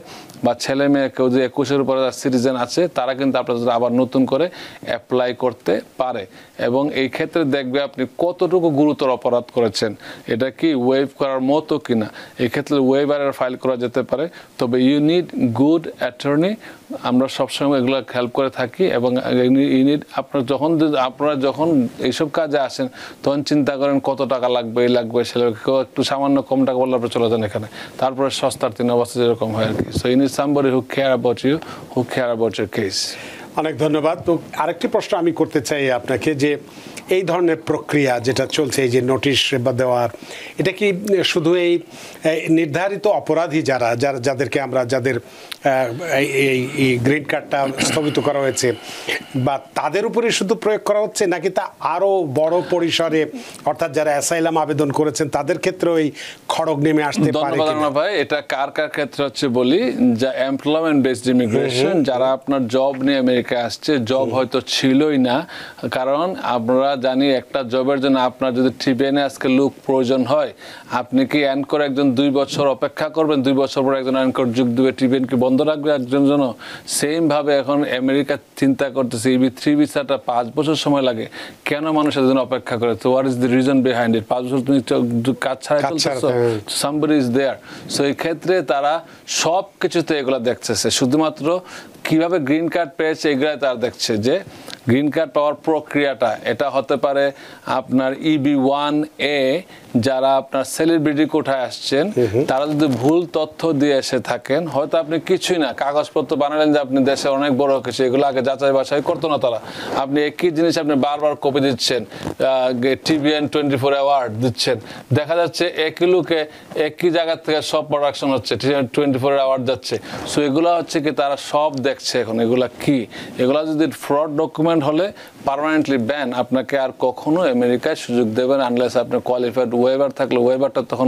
বা ছেলে মেয়ে কেউ যদি 21-এর উপরে সিটিজেন আছে, তারা কিন্তু আপনাদের আবার নতুন করে অ্যাপ্লাই করতে পারে। এবং এই ক্ষেত্রে দেখবে আপনি কতটুকু গুরুতর অপরাধ করেছেন, এটা কি ওয়েভ করার মতো কিনা। এই ক্ষেত্রে ওয়েভারের ফাইল করা যেতে পারে, তবে ইউ নিড গুড অ্যাটর্নি। আমরা সবসময় এগুলো হেল্প করে থাকি এবং ইউনিট আপনারা যখন এইসব কাজে আসেন তখন চিন্তা করেন কত টাকা লাগবে, এই লাগবে, সে কেউ একটু সামান্য কম টাকা বললে আপনি চলে যান এখানে, তারপরে সস্তার 3 অবস্থা যেরকম হয় আর কি। So you need somebody who care about you, who care about your case. অনেক ধন্যবাদ। তো আরেকটি প্রশ্ন আমি করতে চাই আপনাকে, যে এই ধরনের প্রক্রিয়া যেটা চলছে, এই যে নোটিশ বা দেওয়ার, এটা কি শুধু এই নির্ধারিত অপরাধী যাদেরকে আমরা যাদের এই গ্রিন কার্ডটা স্থগিত করা হয়েছে বা তাদের উপরে শুধু প্রয়োগ করা হচ্ছে, নাকি তা আরও বড় পরিসরে, অর্থাৎ যারা অ্যাসাইলাম আবেদন করেছেন তাদের ক্ষেত্রেও এই খড়গ নেমে আসতে পারে? ধন্যবাদ ভাই। এটা কার ক্ষেত্রে হচ্ছে বলি, যা এমপ্লয়মেন্ট বেসড ইমিগ্রেশন, যারা আপনার জব নিয়ে আমেরিকায় আসছে, জব হয়তো ছিলই না, কারণ আমরা জানি একটা জবের জন্য আপনার যদি টিবেনে আজকে লোক প্রয়োজন হয়, আপনি কি অ্যানকর একজন 2 বছর অপেক্ষা করবেন, 2 বছর পর একজন অ্যানকর যোগ দেবে, টিবেন কি বন্ধ রাখবে একজন জন্য? সেম ভাবে এখন আমেরিকা চিন্তা করতেছে EB-3 ভিসাটা 5 বছর সময় লাগে, কেন মানুষ এর জন্য অপেক্ষা করে? তো what is the reason behind it? 5 বছর তুমি কাজ ছাড়াই চলতেছো, সামবডি ইজ দেয়ার। সো এই ক্ষেত্রে তারা সব কিছুতে এগুলো দেখতেছে, শুধুমাত্র কিভাবে গ্রিন কার্ড পেয়েছে এগুলাই তারা দেখছে। যে গ্রিন কার্ড পাওয়ার প্রক্রিয়াটা, এটা হতে পারে আপনার EB-1A, যারা আপনার সেলিব্রিটি কোঠায় আসছেন, তারা যদি ভুল তথ্য দিয়ে এসে থাকেন, হয়তো আপনি কিছুই না, কাগজপত্র বানালেন যে আপনি দেশে অনেক বড় কিছু, এগুলো আগে যাচাই বাছাই করতো না তারা। আপনি একই জিনিস আপনি বারবার কপি দিচ্ছেন, TVN 24 অ্যাওয়ার্ড দিচ্ছেন, দেখা যাচ্ছে একই লোকে একই জায়গা থেকে সব প্রোডাকশন হচ্ছে, 24 অ্যাওয়ার্ড যাচ্ছে। সো এগুলো হচ্ছে কি তারা সব দেখছে এখন, এগুলা কি এগুলো যদি ফ্রড ডকুমেন্ট হলে পার্মানেন্টলি ব্যান, আপনাকে আর কখনো আমেরিকায় সুযোগ দেবেন আনলেস আপনার কোয়ালিফাইড ওয়েবার থাকলে, ওয়েবারটা তখন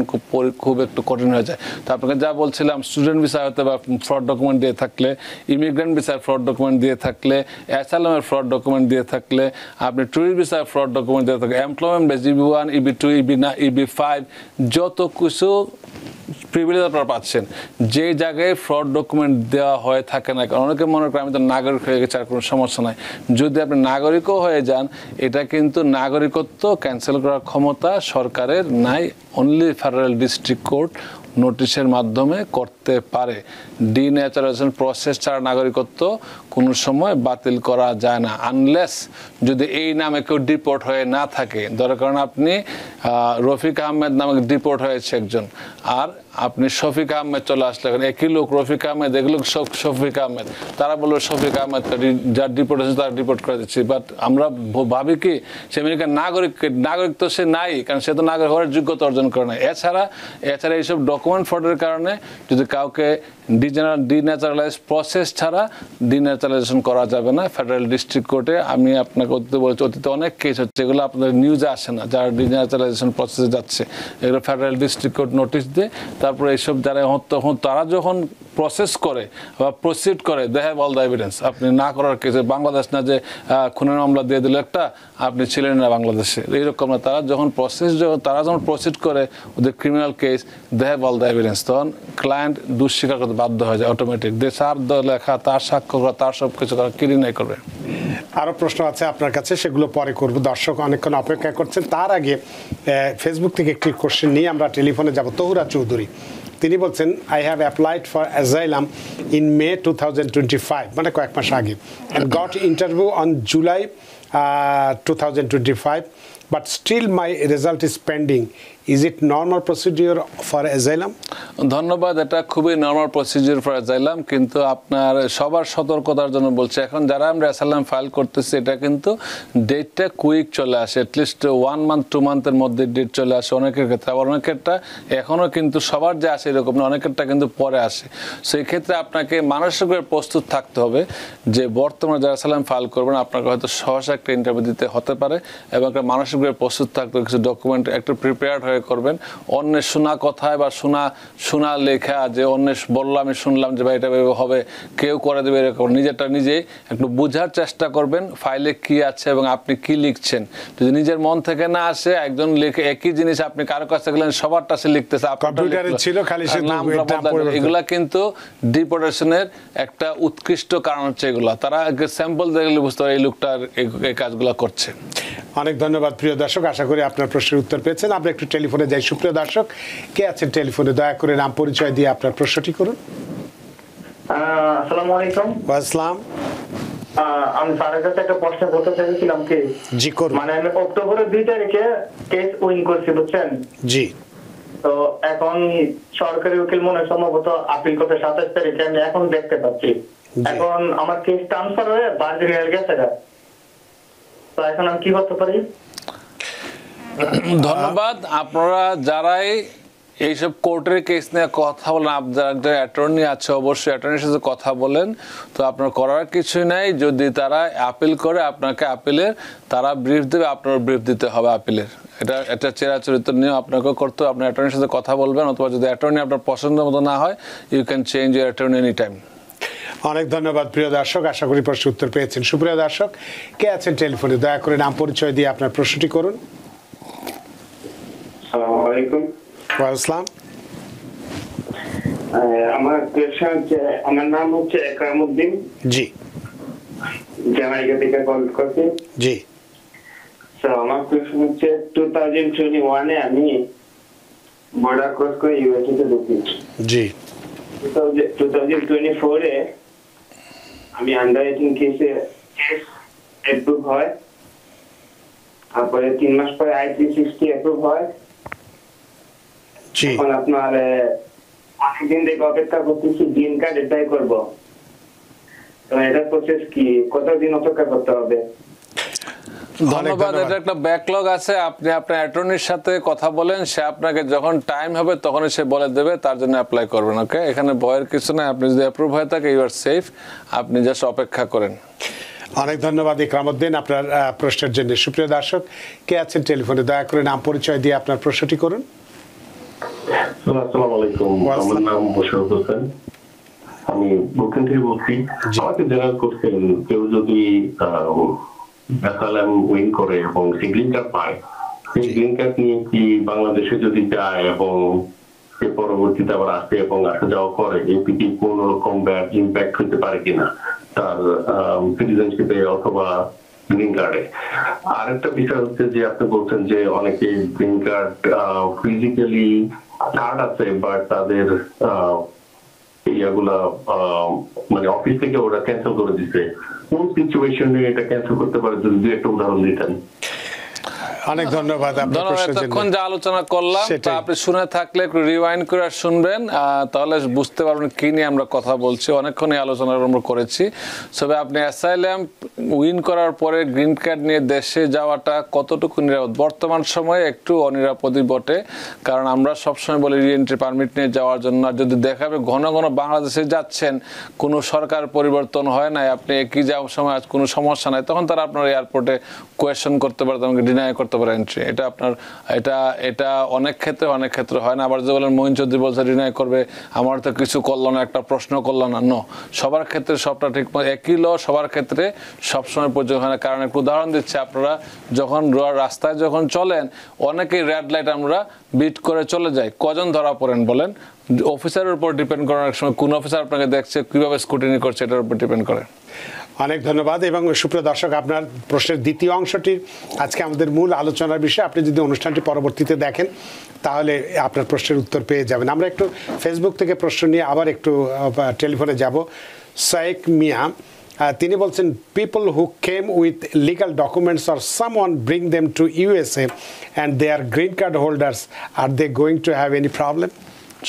খুব একটু কঠিন হয়ে যায়। তো আপনাকে যা বলছিলাম, স্টুডেন্ট ভিসা হতে বা ফ্রড ডকুমেন্ট দিয়ে থাকলে, ইমিগ্রেন্ট ভিসার ফ্রড ডকুমেন্ট দিয়ে থাকলে, অ্যাসাইলামের ফ্রড ডকুমেন্ট দিয়ে থাকলে, আপনি ট্যুরিস্ট ভিসার ফ্রড ডকুমেন্ট দিয়ে থাকলে, employment base EB1, EB2, EB5 যত কিছু প্রিভিলেজ আপনারা পাচ্ছেন, যে জায়গায় ফ্রড ডকুমেন্ট দেওয়া হয়ে থাকে না, কারণ অনেকে মনে করেন আমি তো নাগরিক হয়ে গেছি আর কোনো সমস্যা নাই। যদি আপনি নাগরিকও হয়ে যান, এটা কিন্তু নাগরিকত্ব ক্যান্সেল করার ক্ষমতা সরকারের নাই, অনলি ফেডারেল ডিস্ট্রিক্ট কোর্ট নোটিশের মাধ্যমে করতে পারে। ডিন্যাচারালাইজেশন প্রসেস ছাড়া নাগরিকত্ব কোনো সময় বাতিল করা যায় না, আনলেস যদি এই নামে কেউ ডিপোর্ট হয়ে না থাকে। ধরে কারণ আপনি রফিক আহমেদ নামে ডিপোর্ট হয়েছে একজন, আর আপনি শফিক আহমেদ চলে আসলে, একই লোক রফিক আহমেদ, এগুলো শফিক আহমেদ, তারা বললো শফিক আহমেদ যার ডিপোর্ট হয়েছে তারা ডিপোর্ট করে দিচ্ছি। বাট আমরা ভাবি কি সে আমেরিকার নাগরিক তো সে নাই, কারণ সে তো নাগরিক হওয়ার যোগ্যতা অর্জন করে না। এছাড়া এইসব ডকুমেন্ট ফ্রডের কারণে যদি কাউকে ডিন্যাচারালাইজ প্রসেস ছাড়া ডিন্যাচারালাইজেশন করা যাবে না ফেডারেল ডিস্ট্রিক্ট কোর্টে। আমি আপনাকে অতীতে বলেছি, অতীতে অনেক কেস হচ্ছে, এগুলো আপনাদের নিউজে আসে না, যারা ডিন্যাচারালাইজেশন প্রসেসে যাচ্ছে এগুলো ফেডারেল ডিস্ট্রিক্ট কোর্ট নোটিশ দিয়ে, তারপরে এইসব যারা তারা যখন প্রসেস করে বা প্রসিড করে, they have all the evidence. আপনি না করার কেসে বাংলাদেশ না যে খুনের মামলা দিয়ে দিল একটা, আপনি ছিলেন না বাংলাদেশে, এইরকম না। তারা যখন প্রসিড করে ওদের criminal case, they have all the evidence, তখন ক্লায়েন্ট দুঃস্বীকার করতে বাধ্য হয়ে যায় অটোমেটিক। তার লেখা, তার সাক্ষ্য করা, তার সব কিছু করা, কি ডিনাই করবে। আরও প্রশ্ন আছে আপনার কাছে, সেগুলো পরে করব। দর্শক অনেকক্ষণ অপেক্ষা করছেন। তার আগে ফেসবুক থেকে একটি কোশ্চেন নিয়ে আমরা টেলিফোনে যাব। তহুরা চৌধুরী তিনি বলছেন, I have applied for asylum in May 2025, মানে কয়েক মাস আগে, and got interview on July 2025, but still my result is pending. Is it normal procedure for asylum? ধন্যবাদ, এটা খুবই নর্মাল প্রসিডিউর ফর অ্যাসাইলাম, কিন্তু আপনার সবার সতর্কতার জন্য বলছি, এখন যারা আমরা অ্যাসাইলাম ফাইল করতেছি এটা কিন্তু ডেটটা কুইক চলে আসে, অ্যাটলিস্ট 1 মান্থ 2 মান্থের মধ্যে ডেট চলে আসে অনেকের ক্ষেত্রে, আবার অনেকেরটা এখনও কিন্তু সবার যে আসে এরকম না, অনেকেরটা কিন্তু পরে আসে। সেই ক্ষেত্রে আপনাকে মানসিকভাবে প্রস্তুত থাকতে হবে যে বর্তমানে যারা অ্যাসাইলাম ফাইল করবেন আপনাকে হয়তো সহসা একটা ইন্টারভিউ দিতে হতে পারে, এবং একটা মানসিকভাবে প্রস্তুত থাকতে হবে, কিছু ডকুমেন্ট একটু প্রিপেয়ার্ড হয়ে করবেন। অন্যের শোনা কথায় বা শোনা লেখা যে অন্যের বললাম আমি শুনলাম যে ভাই এটা হবে, কেউ করে দেবে এরকম, নিজেরটা নিজেই একটু বোঝার চেষ্টা করবেন ফাইলে কি আছে এবং আপনি কি লিখছেন। যদি নিজের মন থেকে না আসে, একজন লিখে একই জিনিস আপনি কারো কাছে গেলেন সবারটা সে লিখতেছে, এগুলা কিন্তু ডিপোর্টেশনের একটা উৎকৃষ্ট কারণ হচ্ছে এগুলা। তারা স্যাম্পল দেখলে বুঝতে পারে এই লোকটার এই কাজগুলা করছে। অনেক ধন্যবাদ প্রিয় দর্শক, আশা করি আপনার প্রশ্নের উত্তর পেয়েছেন। আমরা একটু টেলিফোনে যাই। সুপ্রিয় দর্শক, কে আছেন টেলিফোনে? দয়া করে নাম পরিচয় দিয়ে আপনার প্রশ্নটি করুন। আসসালামু আলাইকুম। আসসালাম। আমি স্যারের কাছে একটা প্রশ্ন করতে চাইছিলাম। কি জি করুন। মানে আমি অক্টোবরের 2 তারিখে কেস উইন করছি, বুঝছেন? জি। তো এখন সরকারি উকিল মনে সম্ভবত আপিল করতে 27 তারিখে, আমি এখন দেখতে পাচ্ছি। এখন আমার কেস ট্রান্সফার হয়ে ভার্জিনিয়া গেছে, তো এখন আমি কি করতে পারি? ধন্যবাদ। আপনারা যারাই এইসব কোর্টের কেস নিয়ে কথা বলেন, আপনার অ্যাটর্নি আছে অবশ্যই অ্যাটর্নির সাথে কথা বলেন। তো আপনার করার কিছুই নাই, যদি তারা আপিল করে আপনাকে আপিলের তারা ব্রিফ দেবে, আপনার ব্রিফ দিতে হবে আপিলের। এটা চিরাচরিত নিয়ম, আপনাকেও করতে হবে। আপনার অ্যাটর্নির সাথে কথা বলবেন, অথবা যদি অ্যাটর্নি আপনার পছন্দ মতো না হয়, you can change your attorney any time. অনেক ধন্যবাদ প্রিয় দর্শক, আশা করি প্রশ্ন উত্তর পেয়েছেন। সুপ্রিয় দর্শক, কে আছেন টেলিফোনে? দয়া করে নাম পরিচয় দিয়ে আপনার প্রশ্নটি করুন। আসসালামু আলাইকুম। আসসালাম। আমার প্রশ্ন হচ্ছে, আমার নাম হচ্ছে একরামউদ্দিন। জি। জামাইকা থেকে কল করছি। জি। তো আমার প্রশ্ন হচ্ছে 2021-এ আমি বর্ডার ক্রস করে ইউএসএ তে ঢুকি। জি। 2024-এ আমি আন্ডার 18 কেস অ্যাপ্রুভ হয়, তারপরে 3 মাস পরে I-360 অ্যাপ্রুভ হয়। এখন আপনার অনেকদিন থেকে অপেক্ষা করতেছি গ্রিন কার্ড এটাই করবো, তো এটার প্রসেস কি, কতদিন অপেক্ষা করতে হবে? ধন্যবাদ। এটা একটা ব্যাকলগ আছে, আপনি আপনার অ্যাটর্নির সাথে কথা বলেন, সে আপনাকে যখন টাইম হবে তখনই সে বলে দেবে, তার জন্য অ্যাপ্লাই করবেন। ওকে, এখানে ভয়ের কিছু নাই, আপনি যদি অ্যাপ্রুভ হয়ে থাকে ইউ আর সেফ, আপনি জাস্ট অপেক্ষা করেন। অনেক ধন্যবাদ ইকরামউদ্দিন আপনার প্রশ্নের জন্য। সুপ্রিয় দর্শক, কে আছেন টেলিফোনে, দয়া করে নাম পরিচয় দিয়ে আপনার প্রশ্নটি করুন। আসসালামু আলাইকুম, আমার নাম মোশাররফ হোসেন, আমি বুকিং থেকে বলছি। আমাকে জানার করছেন, কেউ যদি অ্যাসাইলাম উইন করে এবং সে গ্রিন কার্ড পায়, সেই গ্রিন কার্ড নিয়ে কি বাংলাদেশে যদি যায় এবং সে পরবর্তীতে আবার আসে এবং আসা যাওয়া করে, এতে কি কোন রকম ব্যাড ইম্প্যাক্ট হতে পারে কিনা তার সিটিজেনশিপে অথবা গ্রিন কার্ডে? আরেকটা বিষয় হচ্ছে যে আপনি বলছেন যে অনেকে গ্রিন কার্ড ফিজিক্যালি কার্ড আছে বাট তাদের ইয়াগুলা মানে অফিস থেকে ওরা ক্যান্সেল করে দিচ্ছে, কোন সিচুয়েশনে এটা ক্যান্সেল করতে পারে যদি দুই একটা উদাহরণ দিতেন? অনেক ধন্যবাদ আপনার প্রশ্নের জন্য। এতক্ষণ যে আলোচনা করলাম তা আপনি শুনে থাকলে একটু রিওয়াইন্ড করে শুনবেন, তাহলে বুঝতে পারবেন কি নিয়ে আমরা কথা বলছি। অনেকক্ষণই আলোচনা আমরা করেছি। তবে আপনি অ্যাসাইলাম উইন করার পরে গ্রিন কার্ড নিয়ে দেশে যাওয়াটা কতটুকু নিরাপদ? বর্তমান সময়ে একটু অনিরাপদই বটে, কারণ আমরা সবসময় বলি রিএন্ট্রি পারমিট নিয়ে যাওয়ার জন্য। আর যদি দেখাবে ঘন ঘন বাংলাদেশে যাচ্ছেন, কোনো সরকার পরিবর্তন হয় নাই, আপনি একই যাওয়ার সময় আজ কোনো সমস্যা নাই, তখন তারা আপনার এয়ারপোর্টে কোয়েশ্চেন করতে পারে, তোমাকে ডিনাই করতে পারে এন্ট্রি। এটা আপনার এটা অনেক ক্ষেত্রে হয় না। আবার যে বলেন মহিন চৌধুরী বলছে ডিনাই করবে, আমার তো কিছু করলো না, একটা প্রশ্ন করলো না। নো, সবার ক্ষেত্রে সবটা ঠিক একই ল, সবার ক্ষেত্রে সবসময় প্রযোজ্য হয় না। কারণ একটু উদাহরণ দিচ্ছে, আপনারা যখন রাস্তায় যখন চলেন, অনেকেই রেড লাইট আমরা বিট করে চলে যাই, কজন ধরা পড়েন বলেন? অফিসারের উপর ডিপেন্ড করে, অনেক সময় কোন অফিসার আপনাকে দেখছে, কিভাবে স্কুটিনি করছে, এটার উপর ডিপেন্ড করে। অনেক ধন্যবাদ। এবং সুপ্রিয় দর্শক, আপনার প্রশ্নের দ্বিতীয় অংশটি আজকে আমাদের মূল আলোচনার বিষয়। আপনি যদি অনুষ্ঠানটি পরবর্তীতে দেখেন তাহলে আপনার প্রশ্নের উত্তর পেয়ে যাবেন। আমরা একটু ফেসবুক থেকে প্রশ্ন নিয়ে আবার একটু টেলিফোনে যাব। সাইক মিয়া তিনি বলছেন, people who came with legal documents or someone bring them to USA and they are green card holders, are they going to have any problem?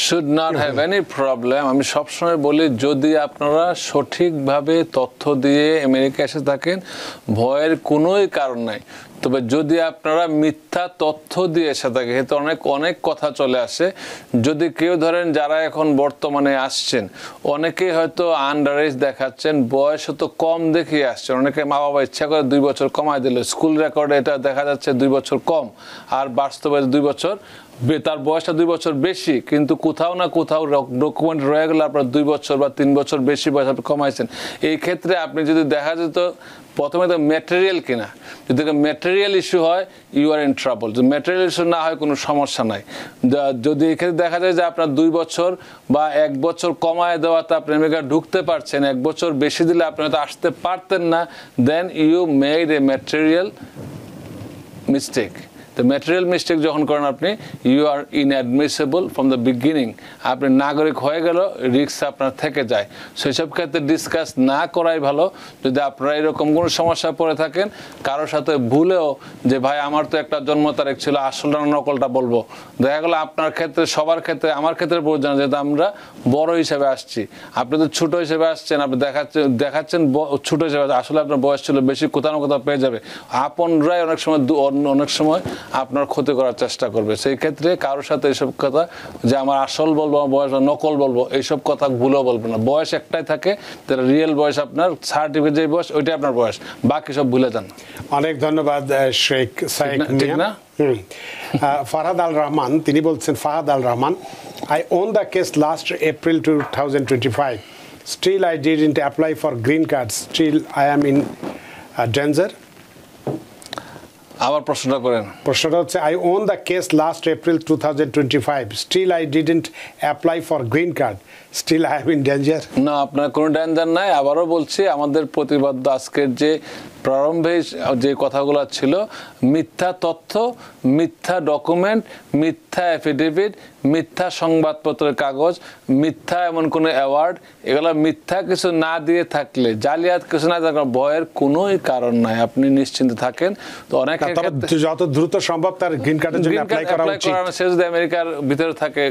should not have any problem. আমি সবসময় বলি, যদি আপনারা সঠিকভাবে তথ্য দিয়ে আমেরিকা এসে থাকেন, ভয়ের কোনোই কারণ নাই। তবে যদি আপনারা মিথ্যা তথ্য দিয়ে এসে থাকে, এতে অনেক কথা চলে আসে। যদি কেউ ধরেন যারা এখন বর্তমানে আসছেন, অনেকেই হয়তো আন্ডার এজ দেখাচ্ছেন, বয়স তো কম দেখিয়ে আসছেন। অনেকে মা বাবা ইচ্ছা করে 2 বছর কমায় দিল, স্কুল রেকর্ডে এটা দেখা যাচ্ছে 2 বছর কম, আর বাস্তবে 2 বছর, তার বয়সটা 2 বছর বেশি, কিন্তু কোথাও না কোথাও ডকুমেন্ট রয়ে গেলে আপনার 2 বছর বা 3 বছর বেশি বয়স আপনি কমাইছেন। এই ক্ষেত্রে আপনি যদি দেখা যেত, প্রথমে তো ম্যাটেরিয়াল কিনা, যদি ম্যাটেরিয়াল ইস্যু হয়, ইউ আর ইন ট্রাবল। যদি ম্যাটেরিয়াল ইস্যু না হয়, কোনো সমস্যা নাই। যদি এক্ষেত্রে দেখা যায় যে আপনার 2 বছর বা 1 বছর কমায় দেওয়াতে আপনি আমেরিকা ঢুকতে পারছেন, 1 বছর বেশি দিলে আপনি হয়তো আসতে পারতেন না, then you made a material mistake. The material mistake যখন করেন আপনি, you are inadmissible from the beginning. আপনি নাগরিক হয়ে গেল, রিস্ক আপনার থেকে যায়। সেসব ক্ষেত্রে ডিসকাস না করাই ভালো। যদি আপনারা এরকম কোনো সমস্যায় পড়ে থাকেন, কারোর সাথে ভুলেও যে ভাই আমার তো একটা জন্ম তারিখ ছিল, আসলটা নকলটা বলবো, দেখা গেলো আপনার ক্ষেত্রে, সবার ক্ষেত্রে, আমার ক্ষেত্রে প্রয়োজন, যেহেতু আমরা বড় হিসেবে আসছি, আপনি তো ছোট হিসেবে আসছেন, আপনি দেখাচ্ছেন ছোট হিসেবে, আসলে আপনার বয়স ছিল বেশি, কোথাও না কোথাও পেয়ে যাবে। আপনরাই অনেক সময় আপনার ক্ষতি করার চেষ্টা করবে। সেই ক্ষেত্রে কারোর সাথে এইসব কথা, যে আমার আসল বলবো, বয়স নকল বলবো, এইসব কথা ভুলেও বলবো না। বয়স একটাই থাকে, তাহলে রিয়েল বয়স আপনার সার্টিফিকেট যে বয়স, ওইটাই আপনার বয়স, বাকি সব ভুলে যান। অনেক ধন্যবাদ শেখ সাইক মিয়া। ফাহাদ আল রহমান তিনি বলছেন, ফাহাদ আল Rahman, I own the case last April 2025. Still I didn't apply for green card. Still I am in danger. আবার প্রশ্নটা করেন। প্রশ্নটা হচ্ছে, I own the case last April 2025. Still I didn't apply for green card. Still I am in danger. না, আপনার কোনো danger নাই। আবারও বলছি, আমাদের প্রতিবাদ্য আজকের যে প্রারম্ভে যে কথাগুলো ছিল, মিথ্যা তথ্য, মিথ্যা ডকুমেন্ট, মিথ্যা অ্যাফিডেভিট, মিথ্যা সংবাদপত্রের কাগজ, মিথ্যা এমন কোনো অ্যাওয়ার্ড, এগুলো মিথ্যা কিছু না দিয়ে থাকলে, জালিয়াত কিছু না থাকলে ভয়ের কোনোই কারণ নাই। আপনি নিশ্চিন্তে থাকেন। তো অনেকে তবে যত দ্রুত সম্ভব তার গ্রিন কার্ডের জন্য অ্যাপ্লাই করা উচিত। সে যদি আমেরিকার ভিতরে থাকে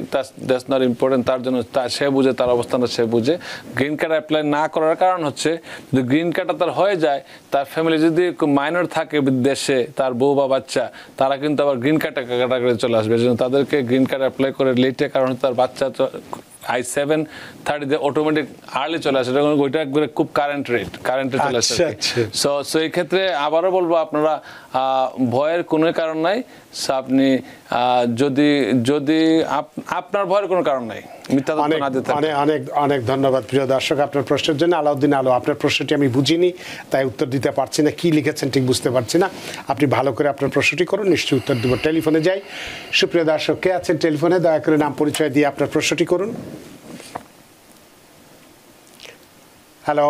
দ্যাটস নট ইম্পর্টেন্ট, তার জন্য সে বুঝে, তার অবস্থানটা সে বুঝে। গ্রিন কার্ড অ্যাপ্লাই না করার কারণ হচ্ছে যদি গ্রিন কার্ডটা তার হয়ে যায়, তার ফ্যামিলি যদি মাইনর থাকে দেশে, তার বউ বা বাচ্চা, তারা কিন্তু আবার গ্রিন কার্ডটা কাটাকাটি চলে আসবে। এই জন্য তাদেরকে গ্রিন কার্ড অ্যাপ্লাই করে লেটে, কারণ তার বাচ্চা I-730 অটোমেটিক আর্লি চলে আসে, ওইটা একবারে খুব কারেন্টে চলে আসে। সো এই ক্ষেত্রে আবারও বলবো, আপনারা ভয়ের কোনো কারণ নাই। আপনি যদি আপনার ভয়ের কোনো কারণ নাই, মিথ্যা তথ্য না দিতে। অনেক ধন্যবাদ প্রিয় দর্শক আপনার প্রশ্নের জন্য। আলাউদ্দিন আলো, আপনার প্রশ্নটি আমি বুঝিনি, তাই উত্তর দিতে পারছি না, কি লিখেছেন ঠিক বুঝতে পারছি না। আপনি ভালো করে আপনার প্রশ্নটি করুন, নিশ্চয়ই উত্তর দেব। টেলিফোনে যাই। সুপ্রিয় দর্শক, কে আছেন টেলিফোনে? দয়া করে নাম পরিচয় দিয়ে আপনার প্রশ্নটি করুন। হ্যালো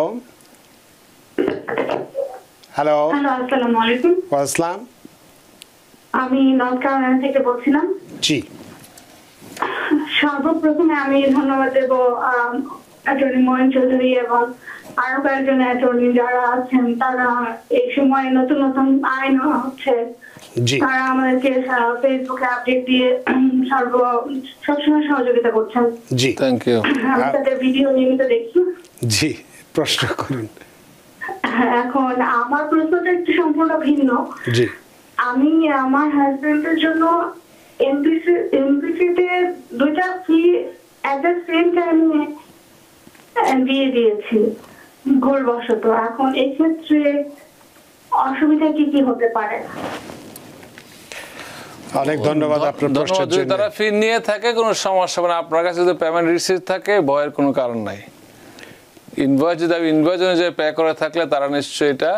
হ্যালো, আসসালামু আলাইকুম। আসসালাম। আমি নর্থ ক্যারোলাইনা থেকে বলছিলাম। জি, সর্বপ্রথমে আমি ধন্যবাদ দেব অ্যাটর্নি মঈন চৌধুরী এবং আরো কয়েকজন অ্যাটর্নি যারা আছেন, তারা এই সময় নতুন নতুন আইন হচ্ছে, তারা আমাদেরকে ফেসবুকে আপডেট দিয়ে সবসময় সহযোগিতা করছেন। জি, থ্যাংক ইউ। আমি তাদের ভিডিও নিয়মিত দেখি। জি, প্রশ্ন করুন। এখন আমার প্রশ্নটা একটু সম্পূর্ণ ভিন্ন। জি, আমি আমার হাজবেন্ডের জন্য এমপিসিতে দুইটা ফি এট দ্য সেম টাইমে দিয়ে দিয়েছি ভুলবশত। এখন এই ক্ষেত্রে অসুবিধা কি হতে পারে? অনেক ধন্যবাদ আপনার প্রশ্নের জন্য। তারা ফি নিয়ে থাকে, কোনো সমস্যা হবে না। আপনার কাছে যদি পেমেন্ট রিসিভ থাকে, ভয়ের কোনো কারণ নাই। ইনভয়েস অনুযায়ী পে করে থাকলে তারা নিশ্চয়ই এটা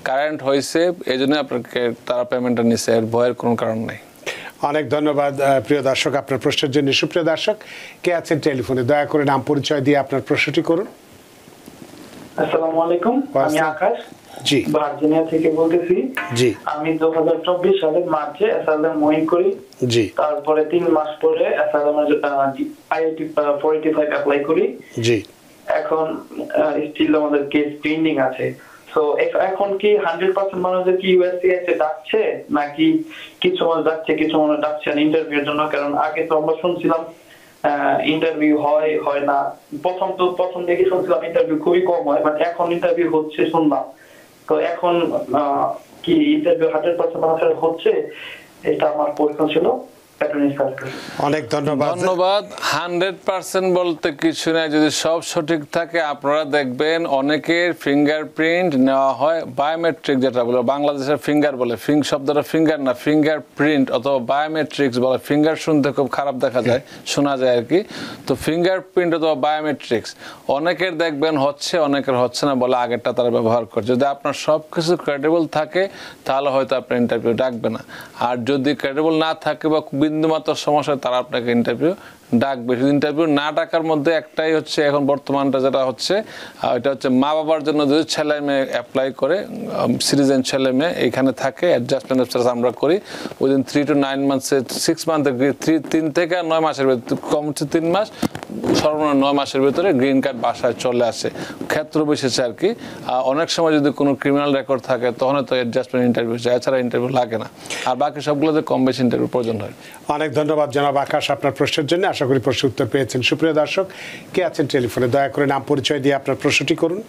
কারেন্ট হয়েছে, এই জন্য আপনাকে তারা পেমেন্টটা নিচ্ছে, এর ভয়ের কোনো কারণ নাই। অনেক ধন্যবাদ প্রিয় দর্শক আপনার প্রশ্নের জন্য। সুপ্রিয় দর্শক, কে আছেন টেলিফোনে? দয়া করে নাম পরিচয় দিয়ে আপনার প্রশ্নটি করুন। আসসালামু আলাইকুম, আমি আকাশ, জি, ভার্জিনিয়া থেকে বলতেছি। জি, আমি 2024 সালের মার্চে অ্যাসাইলাম মুভ করি। জি, তারপরে 3 মাস পরে অ্যাসাইলামের IIT 485 অ্যাপ্লাই করি। জি, এখন স্টিল আমাদের কেস পেন্ডিং আছে। সো এখন কি 100% মানুষদের কি ইউএসসিআইসি ডাকছে, নাকি কিছু মানুষ ডাকছে, কিছু মানুষ ডাকছে না ইন্টারভিউর জন্য? কারণ আগে তো আমরা শুনছিলাম ইন্টারভিউ হয় না। প্রথম দেখে শুনছিলাম ইন্টারভিউ খুবই কম হয়, বাট এখন ইন্টারভিউ হচ্ছে শুনলাম। তো এখন কি ইন্টারভিউ 100% মানুষের হচ্ছে? এটা আমার প্রশ্ন ছিল। অনেক ধন্যবাদ। 100% বলতে কিছু নাই, যদি সব সঠিক থাকে। আপনারা দেখবেন অনেকের ফিঙ্গারপ্রিন্ট নেওয়া হয়, বায়োমেট্রিক যেটা বলে, বাংলাদেশের ফিঙ্গার বলে, শব্দটা ফিঙ্গার না, ফিঙ্গার প্রিন্ট অথবা বায়োমেট্রিক্স বলে। ফিঙ্গার শুনতে খুব খারাপ দেখা যায়, শোনা যায় আর কি। তো ফিঙ্গারপ্রিন্ট অথবা বায়োমেট্রিক্স অনেকের দেখবেন হচ্ছে, অনেকের হচ্ছে না বলে আগেরটা তারা ব্যবহার করছে। যদি আপনার সব কিছু ক্রেডিবল থাকে, তাহলে হয়তো আপনার ইন্টারভিউ ডাকবে না। আর যদি ক্রেডিবল না থাকে বা বিন্দুমাত্র সমস্যা, তারা আপনাকে ইন্টারভিউ ডাকবে। শুধু ইন্টারভিউ না ডাকার মধ্যে একটাই হচ্ছে, এখন বর্তমানটা যেটা হচ্ছে, এটা হচ্ছে মা বাবার জন্য যদি ছেলে মেয়ে অ্যাপ্লাই করে, সিটিজেন ছেলে মেয়ে এখানে থাকে, অ্যাডজাস্টমেন্ট অফিসার আমরা করি, উইদিন 3 to 9 months, 6 month, 3 থেকে 9 মাসের ভিতরে, কম হচ্ছে 3 মাস, সর্বনিম্ন 9 মাসের ভিতরে গ্রিন কার্ড বাসায় চলে আসে। ক্ষেত্র বিশেষে আর কি। অনেক সময় যদি কোনো ক্রিমিনাল রেকর্ড থাকে, তখন তো অ্যাডজাস্টমেন্ট ইন্টারভিউ যায়, এছাড়া ইন্টারভিউ লাগে না। আর বাকি সবগুলোতে কম বেশি ইন্টারভিউ প্রয়োজন হয়। অনেক ধন্যবাদ জনাব আকাশ আপনার প্রশ্নের জন্য। আশা করি প্রশ্ন উত্তর পেয়েছেন। সুপ্রিয় দর্শক, কে আছেন টেলিফোনে? দয়া করে নাম পরিচয় দিয়ে আপনার প্রশ্নটি করুন।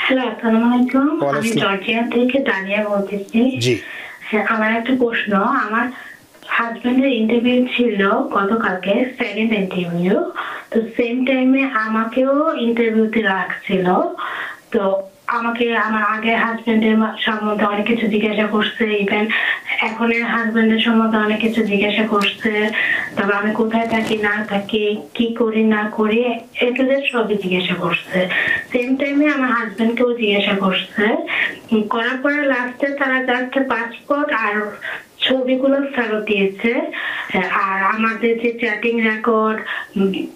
হ্যালো, আসসালামু আলাইকুম। আমি জর্জিয়া থেকে দানিয়া বলতেছি। জি, আমার একটা প্রশ্ন। আমার হাজবেন্ডের ইন্টারভিউ ছিল গতকালকে, সেকেন্ড ইন্টারভিউ। তো সেম টাইমে আমাকেও ইন্টারভিউতে রাখছিল। তো আমাকে আমার আগের হাজবেন্ডের সম্বন্ধে অনেক কিছু জিজ্ঞাসা করছে, ইভেন এখনের হাজবেন্ডের সম্বন্ধে অনেক কিছু জিজ্ঞাসা করছে। তারপর আমি কোথায় থাকি না থাকি, কি করি না করি, এগুলো সবই জিজ্ঞাসা করছে। সেম টাইমে আমার হাজবেন্ডকেও জিজ্ঞাসা করছে। করার পরে লাস্টে তারা জাস্ট পাসপোর্ট আর ছবিগুলো ফেরত দিয়েছে। আর আমাদের যে চ্যাটিং রেকর্ড,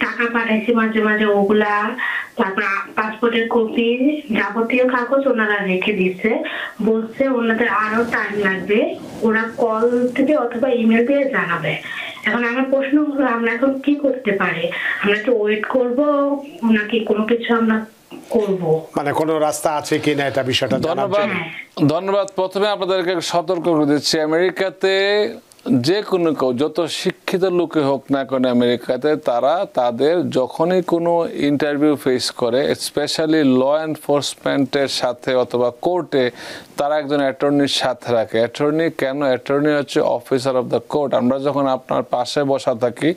টাকা পাঠাইছি মাঝে মাঝে, ওগুলা, তারপর পাসপোর্টের কপি, যাবতীয় কাগজ ওনারা রেখে দিচ্ছে। বলছে ওনাদের আরো টাইম লাগবে, ওরা কল থেকে অথবা ইমেল দিয়ে জানাবে। এখন আমার প্রশ্ন হলো, আমরা এখন কি করতে পারি? আমরা কি ওয়েট করবো, নাকি কোনো কিছু আমরা করব। মানে কোনো রাস্তা আছে কিনা এটা বিষয়টা জানার ধন্যবাদ জন্য। ধন্যবাদ। প্রথমে আপনাদেরকে সতর্ক করে দিচ্ছি, আমেরিকাতে যে কোনো কেউ যত শিক্ষিত লোকে হোক না কেন আমেরিকাতে, তারা তাদের যখনই কোনো ইন্টারভিউ ফেস করে, স্পেশালি ল এনফোর্সমেন্টের সাথে অথবা কোর্টে, তারা একজন অ্যাটর্নির সাথে রাখে। অ্যাটর্নি কেন? অ্যাটর্নি হচ্ছে অফিসার অফ দ্য কোর্ট। আমরা যখন আপনার পাশে বসা থাকি,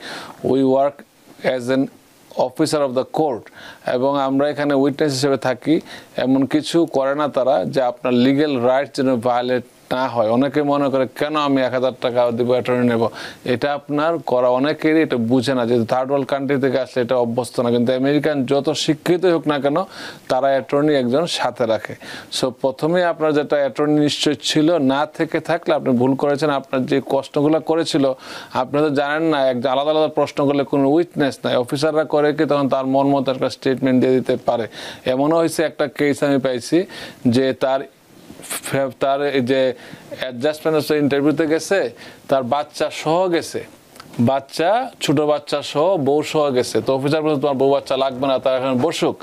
we work as an officer of the court, এবং আমরা এখানে উইটনেস হিসেবে থাকি। এমন কিছু করে না তারা যে আপনার লিগ্যাল রাইটস যেন ভায়োলেট না হয়। অনেকে মনে করে কেন আমি 1000 টাকা দিব, অ্যাটর্নি নেব, এটা আপনার করা অনেকেরই এটা বুঝে না, যে থার্ড ওয়ার্ল্ড কান্ট্রি থেকে আসলে এটা অভ্যস্ত না। কিন্তু আমেরিকান যত শিক্ষিত হোক না কেন, তারা অ্যাটর্নি একজন সাথে রাখে। সো প্রথমে আপনার যেটা অ্যাটর্নি নিশ্চয় ছিল, না থেকে থাকলে আপনি ভুল করেছেন। আপনার যে কষ্টগুলো করেছিল, আপনি তো জানেন না, একজন আলাদা আলাদা প্রশ্ন করলে কোনো উইটনেস নাই, অফিসাররা করে কি তখন তার মন মতো একটা স্টেটমেন্ট দিয়ে দিতে পারে। এমনও হয়েছে, একটা কেস আমি পাইছি যে তার এই যে অ্যাডজাস্টমেন্ট ইন্টারভিউতে গেছে, তার বাচ্চা সহ গেছে, বাচ্চা ছোট বাচ্চা সহ বউ সহ গেছে। তো অফিসার বলছে তোমার বউ বাচ্চা লাগবে না, তার এখন বসুক।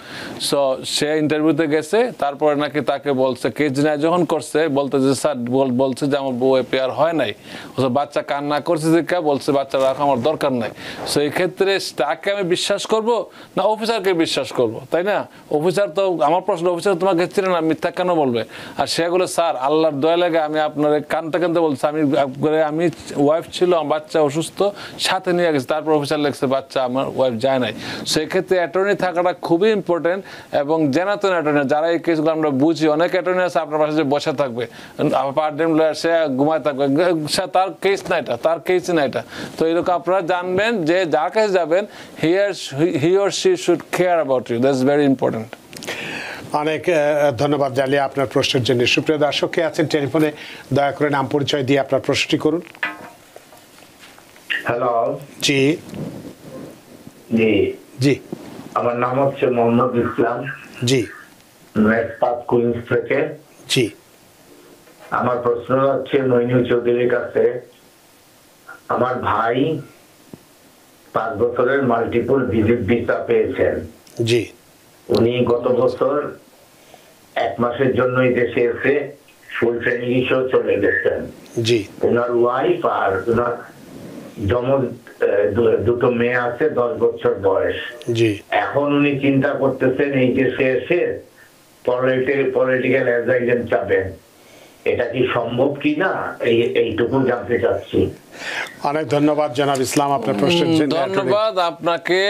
সো সে ইন্টারভিউতে গেছে, তারপরে নাকি তাকে বলছে, কেস ডিনাই যখন করছে, বলতে যে স্যার বলছে যে আমার বউ এপিআর হয় নাই, বাচ্চা কান্না করছে যে কে বলছে বাচ্চা রাখা আমার দরকার নাই। সো এই ক্ষেত্রে তাকে আমি বিশ্বাস করব না অফিসারকে বিশ্বাস করব, তাই না? অফিসার তো, আমার প্রশ্ন, অফিসার তোমাকে চিনে না, মিথ্যা কেন বলবে? আর সেগুলো স্যার আল্লাহর দয়া লাগে আমি আপনার কানতে কানতে বলছি, আমি ওয়াইফ ছিল, আমার বাচ্চা অসুস্থ, সাথে নিয়ে গেছে, তারপর অফিসার লেগেছে বাচ্চা আমার ওয়াইফ যায় নাই। সেক্ষেত্রে অ্যাটর্নি থাকাটা খুবই ইম্পর্টেন্ট, এবং জেনাতন অ্যাটর্নি, যারা এই কেসগুলো আমরা বুঝি, অনেক অ্যাটর্নি আছে আপনার পাশে যে বসে থাকবে, পার্ট টাইম লয়ার, সে ঘুমায় থাকবে, তার কেস না এটা, তার কেস না এটা। তো এরকম আপনারা জানবেন যে যার কাছে যাবেন, he or she should care about you, that's very important. অনেক ধন্যবাদ জালিয়া আপনার প্রশ্নের জন্য। সুপ্রিয় দর্শক কে আছেন টেলিফোনে, দয়া করে নাম পরিচয় দিয়ে আপনার প্রশ্নটি করুন। হ্যালো, জি জি জি আমার নাম হচ্ছে মোহাম্মদ ইসলাম, জি কুইন্স থেকে। জি আমার প্রশ্ন হচ্ছে মইনুল চৌধুরীর কাছে। আমার ভাই 5 বছরের মাল্টিপল ভিজিট ভিসা পেয়েছেন। জি উনি গত বছর 1 মাসের জন্য এই দেশে এসে ফুল ট্রেনিং সহ চলে গেছেন। জি ওনার ওয়াইফ আর ওনার জমজ 2 মেয়ে আছে, 10 বছর বয়স। জি এখন উনি চিন্তা করতেছেন এই দেশে এসে পলিটিক্যাল অ্যাডভাইজার যাবেন, এটা কি সম্ভব কিনা এইটুকু জানতে চাচ্ছি। অনেক ধন্যবাদ জনাব ইসলাম আপনার প্রশ্নের জন্য। ধন্যবাদ আপনাকে।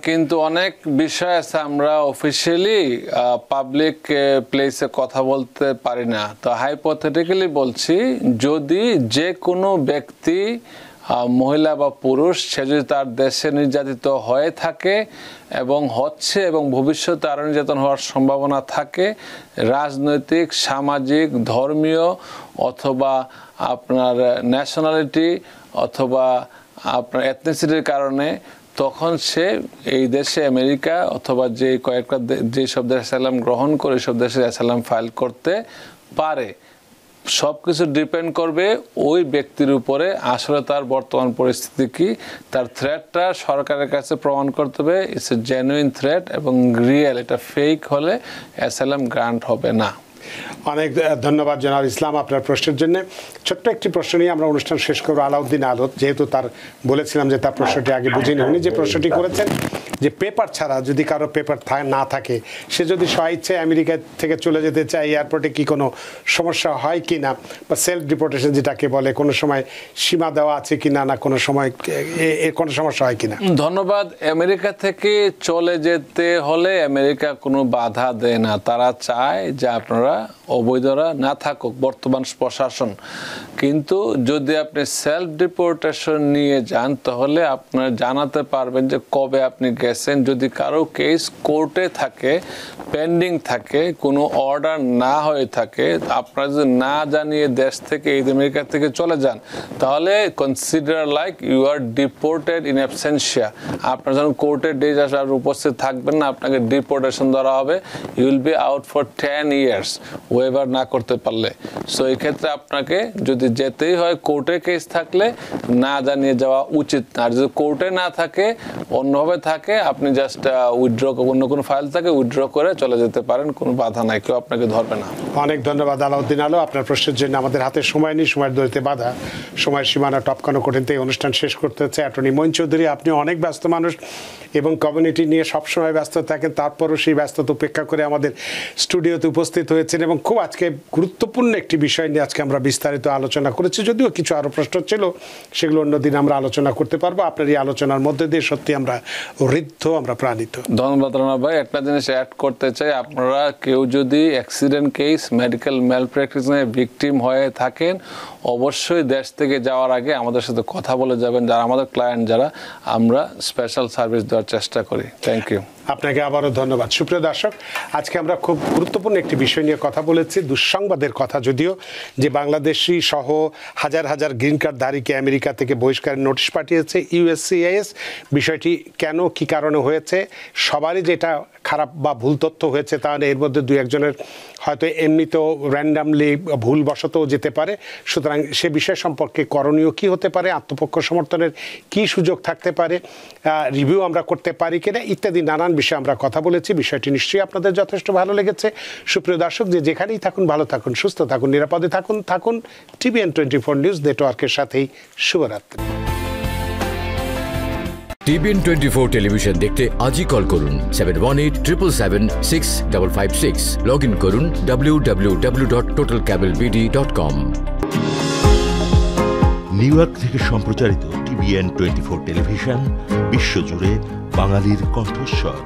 কিন্তু অনেক বিষয় আছে আমরা অফিসিয়ালি পাবলিক প্লেসে কথা বলতে পারি না। তো হাইপোথেটিক্যালি বলছি, যদি যে কোনো ব্যক্তি, মহিলা বা পুরুষ, সে যদি তার দেশে নির্যাতিত হয়ে থাকে এবং হচ্ছে এবং ভবিষ্যতে আরও নির্যাতন হওয়ার সম্ভাবনা থাকে, রাজনৈতিক, সামাজিক, ধর্মীয় অথবা আপনার ন্যাশনালিটি অথবা আপনার এথনিসিটির কারণে, তখন সে এই দেশে আমেরিকা অথবা যেসব দেশে অ্যাসাইলাম গ্রহণ করে সব দেশে অ্যাসাইলাম ফাইল করতে পারে। সব কিছু ডিপেন্ড করবে ওই ব্যক্তির উপরে, আসলে তার বর্তমান পরিস্থিতি কি, তার থ্রেটটা সরকারের কাছে প্রমাণ করতে হবে ইটস এ জেনুইন থ্রেট এবং রিয়েল, এটা ফেক হলে অ্যাসাইলাম গ্রান্ট হবে না। অনেক ধন্যবাদ জনাব ইসলাম আপনার প্রশ্নের জন্য। ছোট্ট একটি প্রশ্ন নিয়ে আমরা অনুষ্ঠান শেষ করবো। আলাউদ্দিন আলত, যেহেতু তার বলেছিলাম যে তার প্রশ্নটি আগে বুঝিনি, উনি যে প্রশ্নটি করেছেন যে পেপার ছাড়া যদি কারো পেপার না থাকে, সে যদি স্বইচ্ছায় আমেরিকা থেকে চলে যেতে চায়, এয়ারপোর্টে কি কোনো সমস্যা হয় কি না, বা সেলফ ডিপোর্টেশন যেটাকে বলে, কোনো সময় সীমা দেওয়া আছে কি না, না কোনো সময় কোনো সমস্যা হয় কি না? ধন্যবাদ। আমেরিকা থেকে চলে যেতে হলে আমেরিকা কোনো বাধা দেয় না, তারা চায় যে আপনারা অবৈধরা না থাকুক, বর্তমান প্রশাসন। কিন্তু যদি আপনি সেলফ ডিপোর্টেশন নিয়ে যান, তাহলে আপনারা জানাতে পারবেন যে কবে আপনি গেছেন। যদি কারো কেস কোর্টে থাকে, পেন্ডিং থাকে, কোনো অর্ডার না হয়ে থাকে, আপনারা যদি না জানিয়ে দেশ থেকে, এই আমেরিকা থেকে চলে যান, তাহলে consider like you are deported in absentia. আপনার যখন কোর্টের ডেট আসার উপস্থিত থাকবেন না, আপনাকে ডিপোর্টেশন ধরা হবে, you will be out for 10 years। Waiver না করতে পারলে। সো এই ক্ষেত্রে আপনাকে যদি যেতেই হয় কোর্টে কেস থাকলে না জানিয়ে যাওয়া উচিত না। আর যদি কোর্টে না থাকে অন্যভাবে থাকে আপনি জাস্ট উইথড্র অন্য কোনো ফাইল থাকে উইথড্র করে চলে যেতে পারেন, কোনো বাধা নাই, কেউ আপনাকে ধরবে না। অনেক ধন্যবাদ আলাউদ্দিন আলো। আপনার প্রশ্নের জন্য আমাদের হাতে সময় নেই, সময়ের দড়িতে বাধা, সময়ের সীমানা টপকানো কঠিন, এই অনুষ্ঠান শেষ করতে হচ্ছে। অ্যাটর্নি মঈন চৌধুরী, আপনি অনেক ব্যস্ত মানুষ এবং কমিউনিটি নিয়ে সবসময় ব্যস্ত থাকেন, তারপরও সেই ব্যস্ততা উপেক্ষা করে আমাদের স্টুডিওতে উপস্থিত হয়েছেন এবং খুব আজকে গুরুত্বপূর্ণ একটি বিষয় নিয়ে আজকে আমরা বিস্তারিত আলোচনা করেছি। যদিও কিছু আরও প্রশ্ন ছিল সেগুলো অন্যদিন আমরা আলোচনা করতে পারবো। আপনার এই আলোচনার মধ্যে দিয়ে সত্যি আমরা ঋদ্ধ, আমরা প্রাণিত। ধন্যবাদ রানা ভাই। একটা জিনিস অ্যাড করতে চাই, আপনারা কেউ যদি অ্যাক্সিডেন্ট কেস, মেডিকেল ম্যালপ্র্যাকটিসে ভিকটিম হয়ে থাকেন অবশ্যই দেশ থেকে যাওয়ার আগে আমাদের সাথে কথা বলে যাবেন, যারা আমাদের ক্লায়েন্ট যারা, আমরা স্পেশাল সার্ভিস দেওয়ার চেষ্টা করি। Thank you. আপনাকে আবারও ধন্যবাদ। সুপ্রিয় দর্শক, আজকে আমরা খুব গুরুত্বপূর্ণ একটি বিষয় নিয়ে কথা বলেছি, দুঃসংবাদের কথা যদিও, যে বাংলাদেশি সহ হাজার হাজার গ্রিন কার্ডধারীকে আমেরিকা থেকে বহিষ্কারের নোটিশ পাঠিয়েছে ইউএসসিআইএস। বিষয়টি কেন, কি কারণে হয়েছে, সবারই যেটা খারাপ বা ভুল তথ্য হয়েছে তাহলে এর মধ্যে দুই একজনের হয়তো এমনিতেও র্যান্ডামলি ভুলবশতও যেতে পারে। সুতরাং সে বিষয় সম্পর্কে করণীয় কি হতে পারে, আত্মপক্ষ সমর্থনের কি সুযোগ থাকতে পারে, রিভিউ আমরা করতে পারি কিনা ইত্যাদি নানান বিষয়ে আমরা কথা বলেছি। বিষয়টি নিশ্চয়ই আপনাদের যথেষ্ট ভালো লেগেছে। সুপ্রিয় দর্শক, যে যেখানেই থাকুন ভালো থাকুন, সুস্থ থাকুন, নিরাপদে থাকুন TVN 24 নিউজ নেটওয়ার্কের সাথেই। শুভরাত্রি। TVN 24 টেলিভিশন দেখতে আজই কল করুন 7187776556। লগ ইন করুন www.totalcablebd.com। নিউ ইয়র্ক থেকে সম্প্রচারিত TVN 24 টেলিভিশন বিশ্বজুড়ে বাঙালির কণ্ঠস্বর।